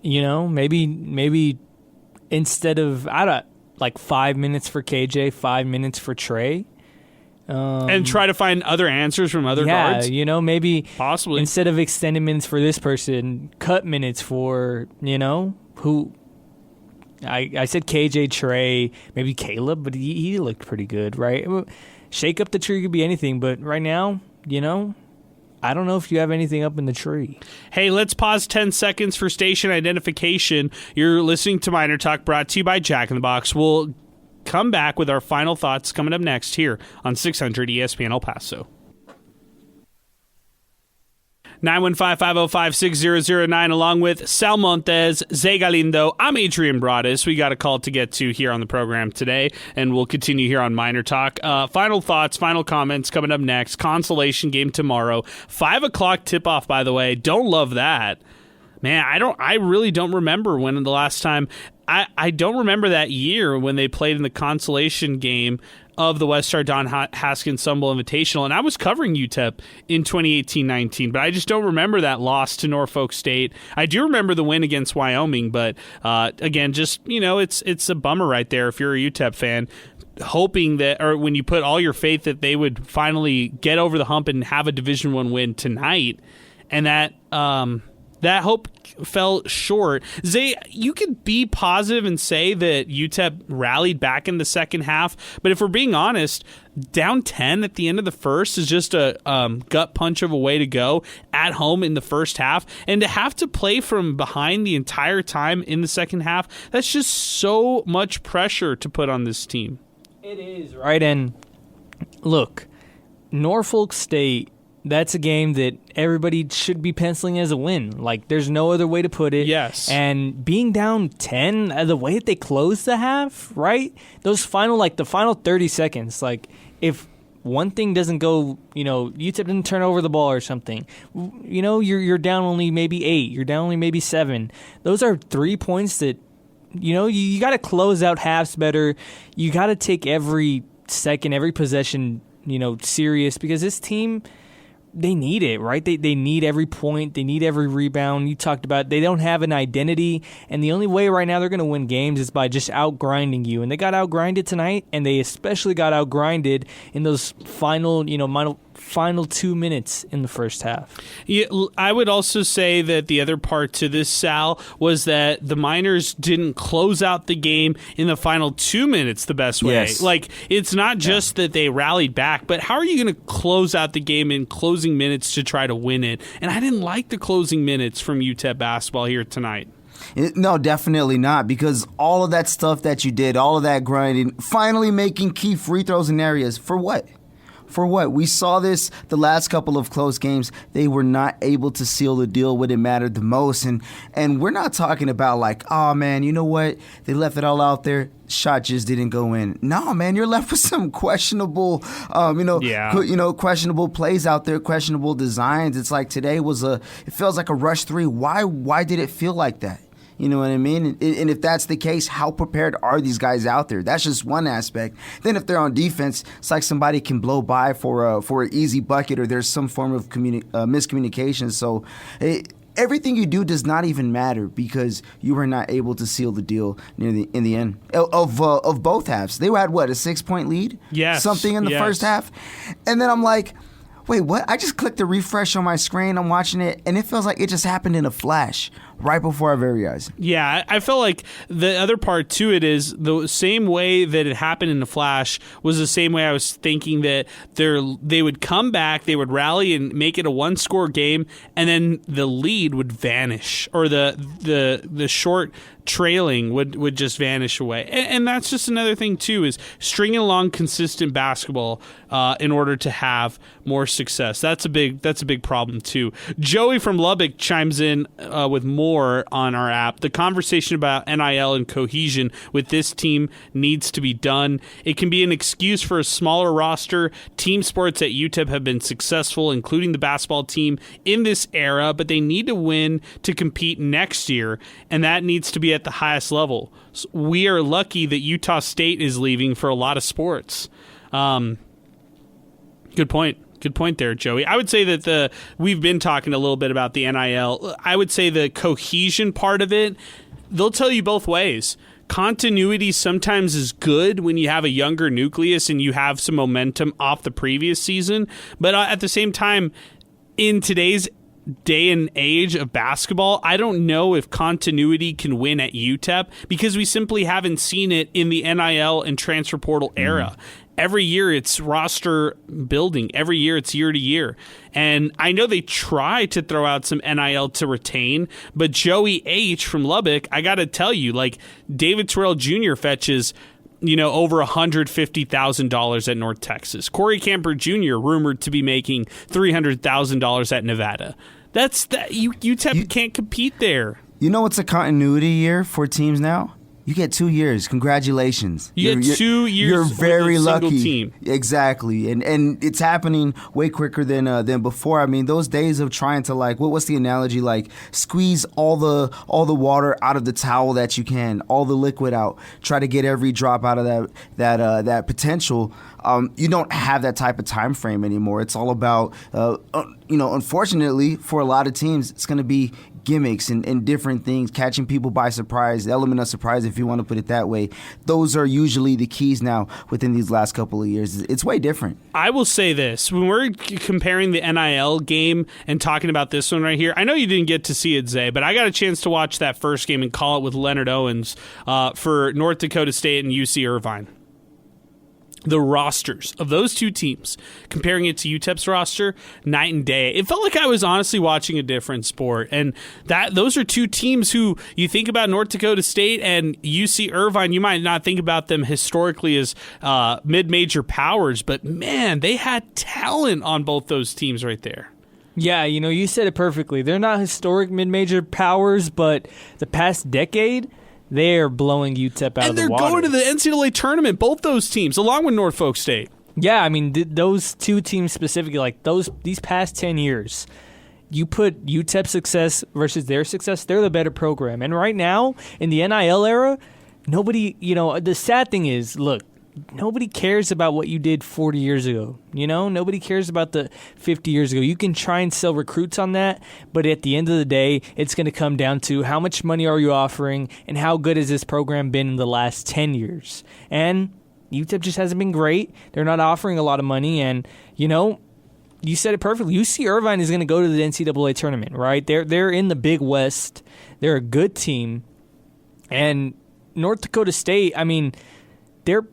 Speaker 3: Maybe instead of, like 5 minutes for KJ, 5 minutes for Trey. And try to find other answers from other guards?
Speaker 5: Maybe
Speaker 3: possibly
Speaker 5: instead of extended minutes for this person, cut minutes for, who I said KJ, Trey, maybe Caleb, but he looked pretty good, right? Shake up the tree could be anything, but right now, I don't know if you have anything up in the tree.
Speaker 3: Hey, let's pause 10 seconds for station identification. You're listening to Miner Talk, brought to you by Jack in the Box. We'll come back with our final thoughts coming up next here on 600 ESPN El Paso. 915-505-6009, along with Sal Montes, Zay Galindo. I'm Adrian Broadus. We got a call to get to here on the program today, and we'll continue here on Miner Talk. Final thoughts, final comments coming up next. Consolation game tomorrow. 5 o'clock tip-off, by the way. Don't love that. Man, I really don't remember when the last time. I don't remember that year when they played in the consolation game of the WestStar Don Haskins Sun Bowl Invitational, and I was covering UTEP in 2018-19, but I just don't remember that loss to Norfolk State. I do remember the win against Wyoming, but again, just it's a bummer right there if you're a UTEP fan, hoping that, or when you put all your faith that they would finally get over the hump and have a Division I win tonight, and that hope fell short. Zay, you could be positive and say that UTEP rallied back in the second half, but if we're being honest, down 10 at the end of the first is just a gut punch of a way to go at home in the first half, and to have to play from behind the entire time in the second half, that's just so much pressure to put on this team.
Speaker 5: It is, right? And look, Norfolk State, that's a game that everybody should be penciling as a win. Like, there's no other way to put it.
Speaker 3: Yes.
Speaker 5: And being down 10, the way that they closed the half, right? Those final 30 seconds, like, if one thing doesn't go, UTEP didn't turn over the ball or something, you're down only maybe 8, you're down only maybe 7. Those are 3 points that, you got to close out halves better. You got to take every second, every possession, serious, because this team, they need it, right? They need every point. They need every rebound. You talked about they don't have an identity, and the only way right now they're going to win games is by just outgrinding you. And they got outgrinded tonight, and they especially got outgrinded in those final 2 minutes in the first half.
Speaker 3: Yeah, I would also say that the other part to this, Sal, was that the Miners didn't close out the game in the final 2 minutes the best way.
Speaker 4: Yes.
Speaker 3: Like, it's not just that they rallied back, but how are you going to close out the game in closing minutes to try to win it? And I didn't like the closing minutes from UTEP basketball here tonight.
Speaker 4: No, definitely not, because all of that stuff that you did, all of that grinding, finally making key free throws in areas, for what? For what? We saw this the last couple of close games. They were not able to seal the deal when it mattered the most. And we're not talking about like, oh, man, you know what? They left it all out there. Shot just didn't go in. No, man, you're left with some questionable, questionable plays out there, questionable designs. It's like today it feels like a rush 3. Why did it feel like that? You know what I mean? And if that's the case, how prepared are these guys out there? That's just one aspect. Then if they're on defense, it's like somebody can blow by for an easy bucket, or there's some form of miscommunication. So everything you do does not even matter because you were not able to seal the deal in the end of both halves. They had, a 6-point lead?
Speaker 3: Yes.
Speaker 4: Something in the first half? And then I'm like, wait, what? I just clicked the refresh on my screen. I'm watching it, and it feels like it just happened in a flash right before our very eyes.
Speaker 3: Yeah, I felt like the other part to it is the same way that it happened in a flash was the same way I was thinking that they would come back, they would rally and make it a one-score game, and then the lead would vanish, or the short trailing would just vanish away. And that's just another thing too, is stringing along consistent basketball in order to have more success. That's a big problem too. Joey from Lubbock chimes in with more on our app. The conversation about NIL and cohesion with this team needs to be done. It can be an excuse for a smaller roster. Team sports at UTEP have been successful, including the basketball team, in this era, but they need to win to compete next year, and that needs to be at the highest level. So we are lucky that Utah State is leaving for a lot of sports. Good point. Good point there, Joey. I would say that we've been talking a little bit about the NIL. I would say the cohesion part of it, they'll tell you both ways. Continuity sometimes is good when you have a younger nucleus and you have some momentum off the previous season. But at the same time, in today's day and age of basketball, I don't know if continuity can win at UTEP because we simply haven't seen it in the NIL and transfer portal era. Every year it's roster building. Every year it's year to year. And I know they try to throw out some NIL to retain, but Joey H. from Lubbock, I got to tell you, like David Terrell Jr. fetches over $150,000 at North Texas. Corey Camper Jr. rumored to be making $300,000 at Nevada. UTEP can't compete there.
Speaker 4: You know what's a continuity year for teams now? You get 2 years. Congratulations.
Speaker 3: You get 2 years.
Speaker 4: You're very
Speaker 3: with a
Speaker 4: lucky.
Speaker 3: single team.
Speaker 4: Exactly, and it's happening way quicker than before. I mean, those days of trying to what's the analogy? Like squeeze all the water out of the towel that you can, all the liquid out. Try to get every drop out of that potential. You don't have that type of time frame anymore. It's all about unfortunately for a lot of teams, it's going to be gimmicks and different things, catching people by surprise, the element of surprise, if you want to put it that way. Those are usually the keys now within these last couple of years. It's way different.
Speaker 3: I will say this. When we're comparing the NIL game and talking about this one right here, I know you didn't get to see it, Zay, but I got a chance to watch that first game and call it with Leonard Owens for North Dakota State and UC Irvine. The rosters of those two teams, comparing it to UTEP's roster, night and day. It felt like I was honestly watching a different sport. And those are two teams who you think about North Dakota State and UC Irvine, you might not think about them historically as mid-major powers, but man, they had talent on both those teams right there.
Speaker 5: Yeah, you said it perfectly. They're not historic mid-major powers, but the past decade, they're blowing UTEP out of the water.
Speaker 3: And they're going to the NCAA tournament, both those teams, along with Norfolk State.
Speaker 5: Yeah, I mean, those two teams specifically, these past 10 years, you put UTEP success versus their success, they're the better program. And right now, in the NIL era, nobody, the sad thing is, look, nobody cares about what you did 40 years ago. Nobody cares about the 50 years ago. You can try and sell recruits on that, but at the end of the day, it's going to come down to how much money are you offering and how good has this program been in the last 10 years. And UTEP just hasn't been great. They're not offering a lot of money, and, you said it perfectly. UC Irvine is going to go to the NCAA tournament, right? They're in the Big West. They're a good team. And North Dakota State, I mean, they're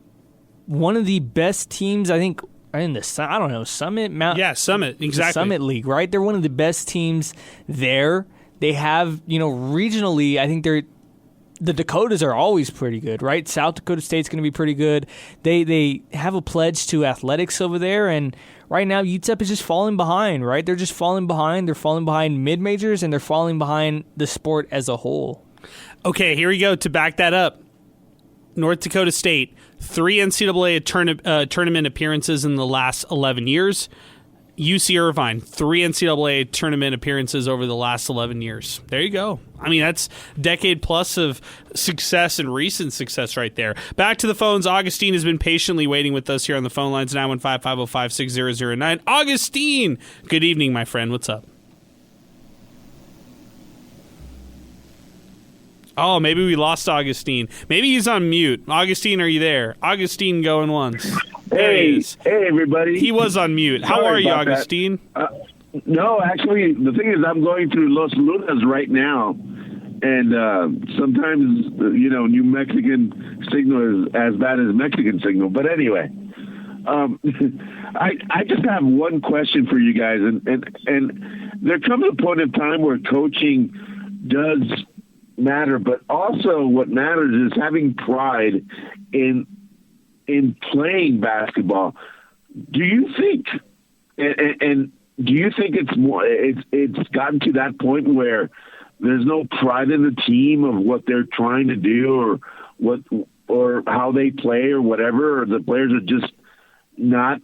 Speaker 5: one of the best teams, I think, in the Summit Mount.
Speaker 3: Yeah, Summit, exactly.
Speaker 5: Summit League, right? They're one of the best teams there. They have, regionally, I think the Dakotas are always pretty good, right? South Dakota State's going to be pretty good. They have a pledge to athletics over there, and right now UTEP is just falling behind, right? They're just falling behind. They're falling behind mid-majors, and they're falling behind the sport as a whole.
Speaker 3: Okay, here we go. To back that up, North Dakota State, 3 NCAA tournament appearances in the last 11 years. UC Irvine, 3 NCAA tournament appearances over the last 11 years. There you go. I mean, that's a decade plus of success and recent success right there. Back to the phones. Augustine has been patiently waiting with us here on the phone lines, 915-505-6009. Augustine, good evening, my friend. What's up? Oh, maybe we lost Augustine. Maybe he's on mute. Augustine, are you there? Augustine going once. There he is.
Speaker 7: Hey, everybody.
Speaker 3: He was on mute. How are you, Augustine?
Speaker 7: No, actually, the thing is I'm going through Los Lunas right now, and sometimes, New Mexican signal is as bad as Mexican signal. But anyway, I just have one question for you guys, and there comes a point in time where coaching does matter, but also what matters is having pride in playing basketball. Do you think, and do you think it's gotten to that point where there's no pride in the team of what they're trying to do or how they play or whatever, or the players are just not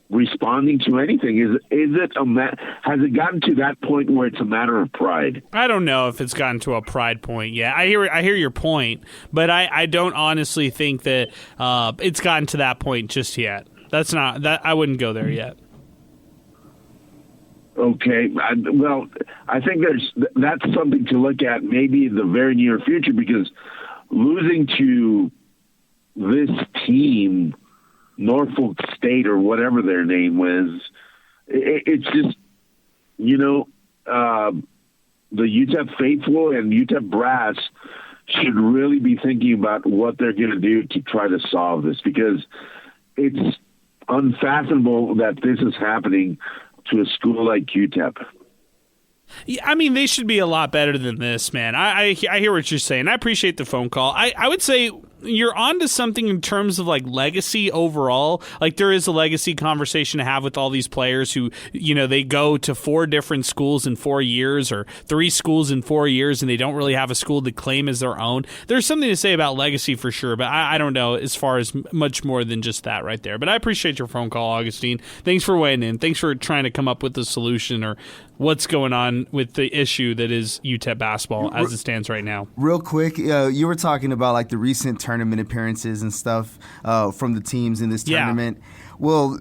Speaker 7: responding to anything? Has it gotten to that point where it's a matter of pride?
Speaker 3: I don't know if it's gotten to a pride point yet. I hear your point, but I don't honestly think that it's gotten to that point just yet. I wouldn't go there yet.
Speaker 7: Okay, I think that's something to look at maybe in the very near future, because losing to this team, Norfolk State or whatever their name was, it's just, the UTEP faithful and UTEP brass should really be thinking about what they're going to do to try to solve this, because it's unfathomable that this is happening to a school like UTEP.
Speaker 3: Yeah, I mean, they should be a lot better than this, man. I hear what you're saying. I appreciate the phone call. I would say you're onto something in terms of like legacy overall. Like there is a legacy conversation to have with all these players who, they go to 4 different schools in 4 years or 3 schools in 4 years and they don't really have a school to claim as their own. There's something to say about legacy for sure, but I don't know as far as much more than just that right there. But I appreciate your phone call, Augustine. Thanks for weighing in. Thanks for trying to come up with a solution or what's going on with the issue that is UTEP basketball as it stands right now.
Speaker 4: Real quick, you were talking about like the recent tournament appearances and stuff from the teams in this tournament. Yeah. Well,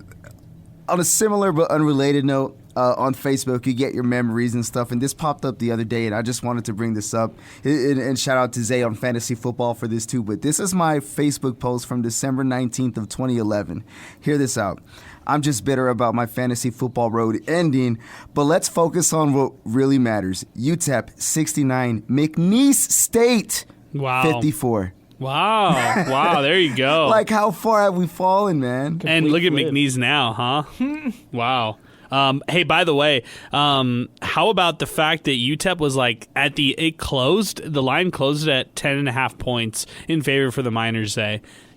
Speaker 4: on a similar but unrelated note, on Facebook, you get your memories and stuff, and this popped up the other day, and I just wanted to bring this up, and shout out to Zay on Fantasy Football for this too, but this is my Facebook post from December 19th of 2011. Hear this out. I'm just bitter about my fantasy football road ending, but let's focus on what really matters. UTEP 69, McNeese State 54.
Speaker 3: Wow, there you go.
Speaker 4: Like, how far have we fallen, man?
Speaker 3: And look at McNeese now, huh? Wow. Hey, by the way, how about the fact that UTEP was like the line closed at 10.5 points in favor for the Miners,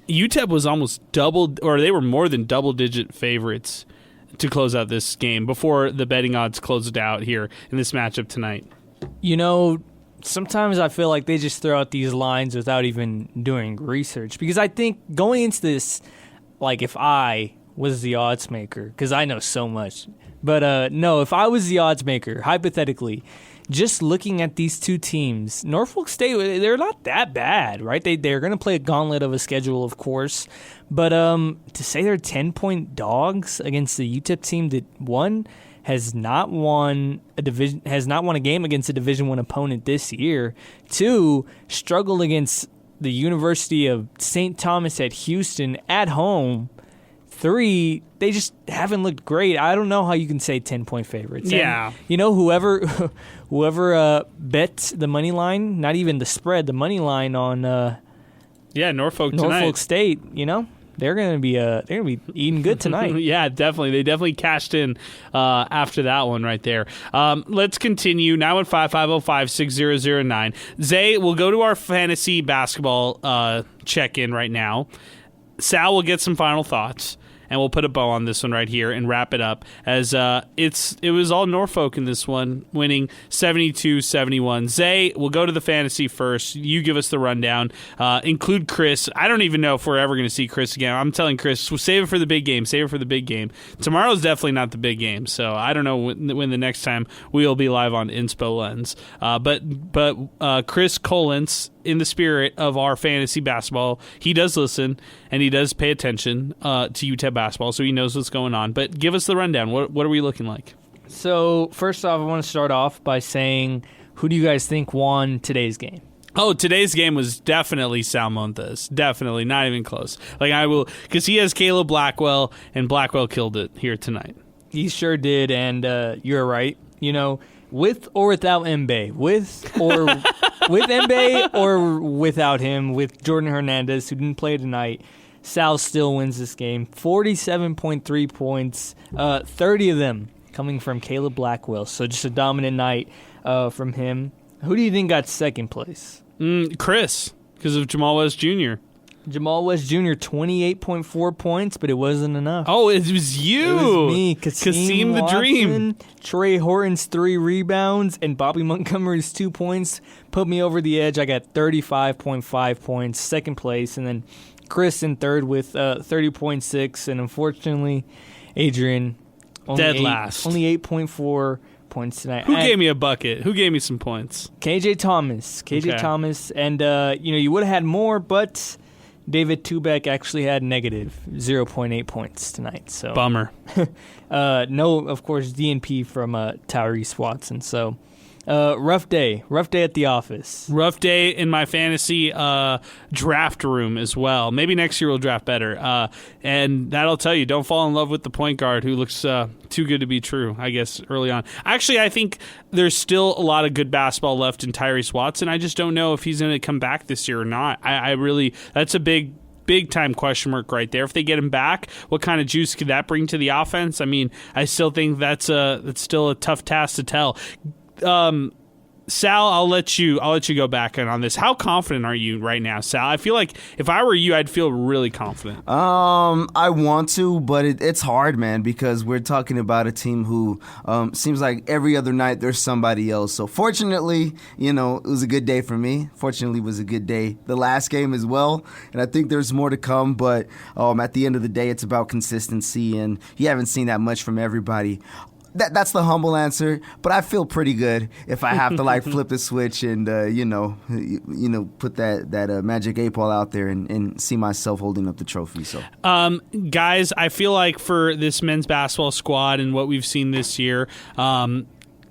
Speaker 3: UTEP was almost they were more than double-digit favorites to close out this game before the betting odds closed out here in this matchup tonight.
Speaker 5: Sometimes I feel like they just throw out these lines without even doing research. Because I think going into this, like if I was the odds maker, because I know so much, but no, if I was the odds maker, hypothetically, just looking at these two teams, Norfolk State, they're not that bad, right? They're going to play a gauntlet of a schedule, of course. But to say they're 10-point dogs against the UTEP team that has not won a game against a Division I opponent this year. 2, struggled against the University of St. Thomas at Houston at home. 3, they just haven't looked great. I don't know how you can say 10-point favorites.
Speaker 3: Yeah.
Speaker 5: And, whoever bet the money line, not even the spread, the money line on Norfolk State, they're gonna be eating good tonight.
Speaker 3: Yeah, definitely. They definitely cashed in after that one right there. Let's continue now at 550-5609. Zay, we'll go to our fantasy basketball check-in right now. Sal will get some final thoughts, and we'll put a bow on this one right here and wrap it up, as it was all Norfolk in this one, winning 72-71. Zay, we'll go to the fantasy first. You give us the rundown. Include Chris. I don't even know if we're ever going to see Chris again. I'm telling Chris, we'll save it for the big game. Save it for the big game. Tomorrow's definitely not the big game, so I don't know when the next time we'll be live on Inspo Lens. But Chris Collins, in the spirit of our fantasy basketball, he does listen and he does pay attention to UTEP basketball, so he knows what's going on. But give us the rundown. What are we looking like?
Speaker 5: So first off, I want to start off by saying, who do you guys think won today's game?
Speaker 3: Oh, today's game was definitely Sal Montes. Definitely, not even close. Because he has Caleb Blackwell, and Blackwell killed it here tonight.
Speaker 5: He sure did, and you're right. With or without Mbaye, with Mbaye or without him, with Jordan Hernandez, who didn't play tonight, Sal still wins this game. 47.3 points, 30 of them coming from Caleb Blackwell. So just a dominant night from him. Who do you think got second place?
Speaker 3: Chris, because of Jamal West Jr.
Speaker 5: Jamal West Jr., 28.4 points, but it wasn't enough.
Speaker 3: Oh, it was you.
Speaker 5: It was me. Kasim
Speaker 3: the Dream.
Speaker 5: Trey Horton's 3 rebounds, and Bobby Montgomery's 2 points put me over the edge. I got 35.5 points, second place, and then Chris in third with 30.6, and unfortunately, Adrian
Speaker 3: dead last.
Speaker 5: Only 8.4 points tonight.
Speaker 3: Who gave me a bucket? Who gave me some points?
Speaker 5: KJ Thomas. Thomas, and you would have had more, but David Tubeck actually had negative 0.8 points tonight. So
Speaker 3: bummer.
Speaker 5: No, of course, DNP from Tyrese Watson. So Rough day at the office.
Speaker 3: Rough day in my fantasy draft room as well. Maybe next year we'll draft better. And that'll tell you, don't fall in love with the point guard who looks too good to be true, I guess, early on. Actually, I think there's still a lot of good basketball left in Tyrese Watson. I just don't know if he's going to come back this year or not. I really, that's a big time question mark right there. If they get him back, what kind of juice could that bring to the offense? I mean, I still think that's still a tough task to tell. Sal, I'll let you go back on this. How confident are you right now, Sal? I feel like if I were you, I'd feel really confident.
Speaker 4: I want to, but it's hard, man, because we're talking about a team who seems like every other night there's somebody else. So fortunately, it was a good day for me. Fortunately, it was a good day the last game as well, and I think there's more to come. But at the end of the day, it's about consistency, and you haven't seen that much from everybody. That's the humble answer, but I feel pretty good if I have to flip the switch and put that magic 8-ball out there and see myself holding up the trophy. So,
Speaker 3: guys, I feel like for this men's basketball squad and what we've seen this year,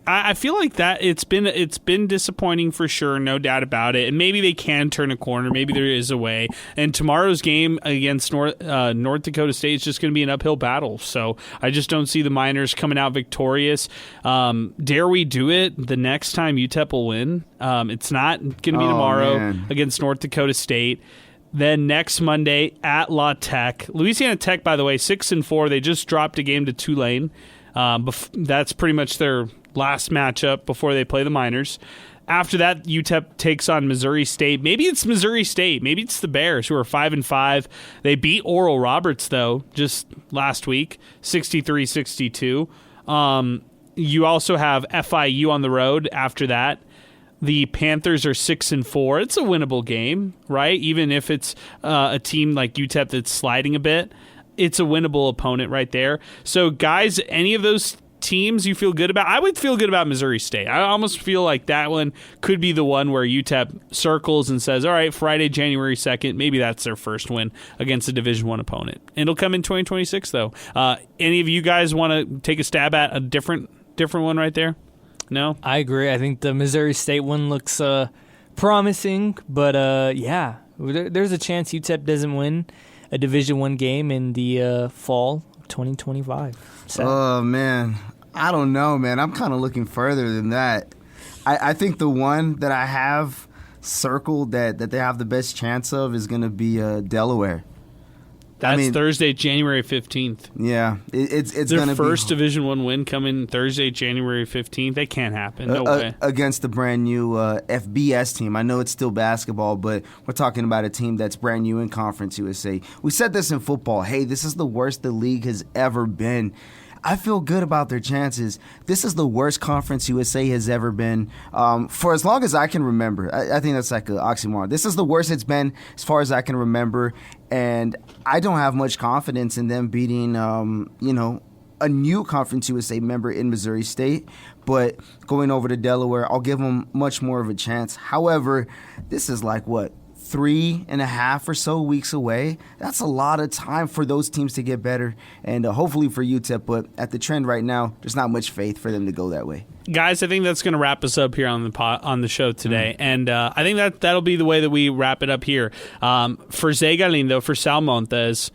Speaker 3: I feel like that it's been disappointing for sure, no doubt about it. And maybe they can turn a corner. Maybe there is a way. And tomorrow's game against North Dakota State is just going to be an uphill battle. So I just don't see the Miners coming out victorious. Dare we do it the next time UTEP will win? It's not going to be tomorrow against North Dakota State. Then next Monday at La Tech. Louisiana Tech, by the way, 6-4. They just dropped a game to Tulane. That's pretty much their last matchup before they play the Miners. After that, UTEP takes on Missouri State. Maybe it's Missouri State. Maybe it's the Bears, who are 5-5. They beat Oral Roberts, though, just last week, 63-62. You also have FIU on the road after that. The Panthers are 6-4. It's a winnable game, right? Even if it's a team like UTEP that's sliding a bit, it's a winnable opponent right there. So, guys, any of those teams you feel good about? I would feel good about Missouri State. I almost feel like that one could be the one where UTEP circles and says, all right, Friday, January 2nd, maybe that's their first win against a Division I opponent. And it'll come in 2026, though. Any of you guys want to take a stab at a different one right there? No?
Speaker 5: I agree. I think the Missouri State one looks promising, but there's a chance UTEP doesn't win a Division I game in the fall 2025. So.
Speaker 4: Oh, man. I don't know, man. I'm kind of looking further than that. I think the one that I have circled that they have the best chance of is going to be Delaware.
Speaker 3: That's Thursday, January 15th.
Speaker 4: Yeah, it's going to be
Speaker 3: their first Division I win coming Thursday, January 15th. That can't happen. No way.
Speaker 4: Against the brand new FBS team. I know it's still basketball, but we're talking about a team that's brand new in Conference USA. We said this in football. Hey, this is the worst the league has ever been. I feel good about their chances. This is the worst Conference USA has ever been for as long as I can remember. I think that's like an oxymoron. This is the worst it's been as far as I can remember, and I don't have much confidence in them beating, a new Conference USA member in Missouri State. But going over to Delaware, I'll give them much more of a chance. However, this is like, 3.5 or so weeks away. That's a lot of time for those teams to get better, and hopefully for UTEP. But at the trend right now, there's not much faith for them to go that way.
Speaker 3: Guys, I think that's going to wrap us up here on the show today, and I think that'll be the way that we wrap it up here. For Zay Galindo, for Sal Montes,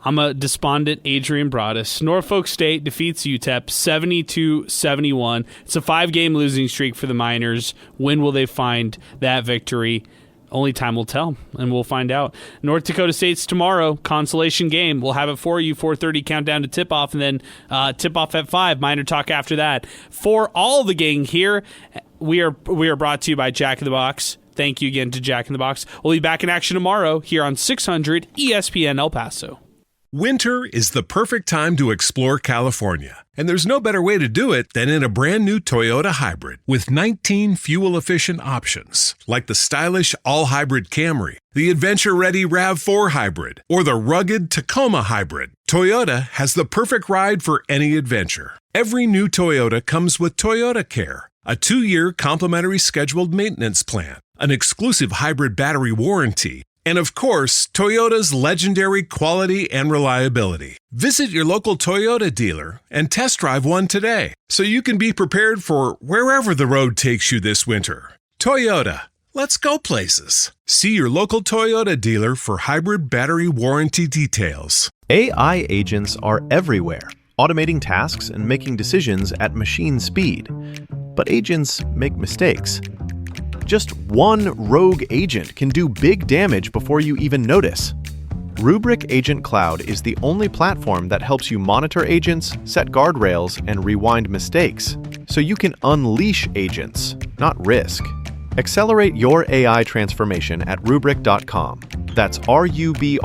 Speaker 3: I'm a despondent Adrian Broadus. Norfolk State defeats UTEP 72-71. It's a 5-game losing streak for the Miners. When will they find that victory? Only time will tell, and we'll find out. North Dakota State's tomorrow, consolation game. We'll have it for you, 4:30 countdown to tip-off, and then tip-off at 5, Miner Talk after that. For all the gang here, we are brought to you by Jack in the Box. Thank you again to Jack in the Box. We'll be back in action tomorrow here on 600 ESPN El Paso.
Speaker 1: Winter is the perfect time to explore California, and there's no better way to do it than in a brand new Toyota hybrid with 19 fuel-efficient options, like the stylish all-hybrid Camry, the adventure-ready RAV4 hybrid, or the rugged Tacoma hybrid. Toyota has the perfect ride for any adventure. Every new Toyota comes with Toyota Care, a 2-year complimentary scheduled maintenance plan, an exclusive hybrid battery warranty, And of course, Toyota's legendary quality and reliability. Visit your local Toyota dealer and test drive one today so you can be prepared for wherever the road takes you this winter. Toyota, let's go places. See your local Toyota dealer for hybrid battery warranty details.
Speaker 8: AI agents are everywhere, automating tasks and making decisions at machine speed. But agents make mistakes. Just one rogue agent can do big damage before you even notice. Rubrik Agent Cloud is the only platform that helps you monitor agents, set guardrails, and rewind mistakes, so you can unleash agents, not risk. Accelerate your AI transformation at Rubrik.com. That's RUBRIK.com.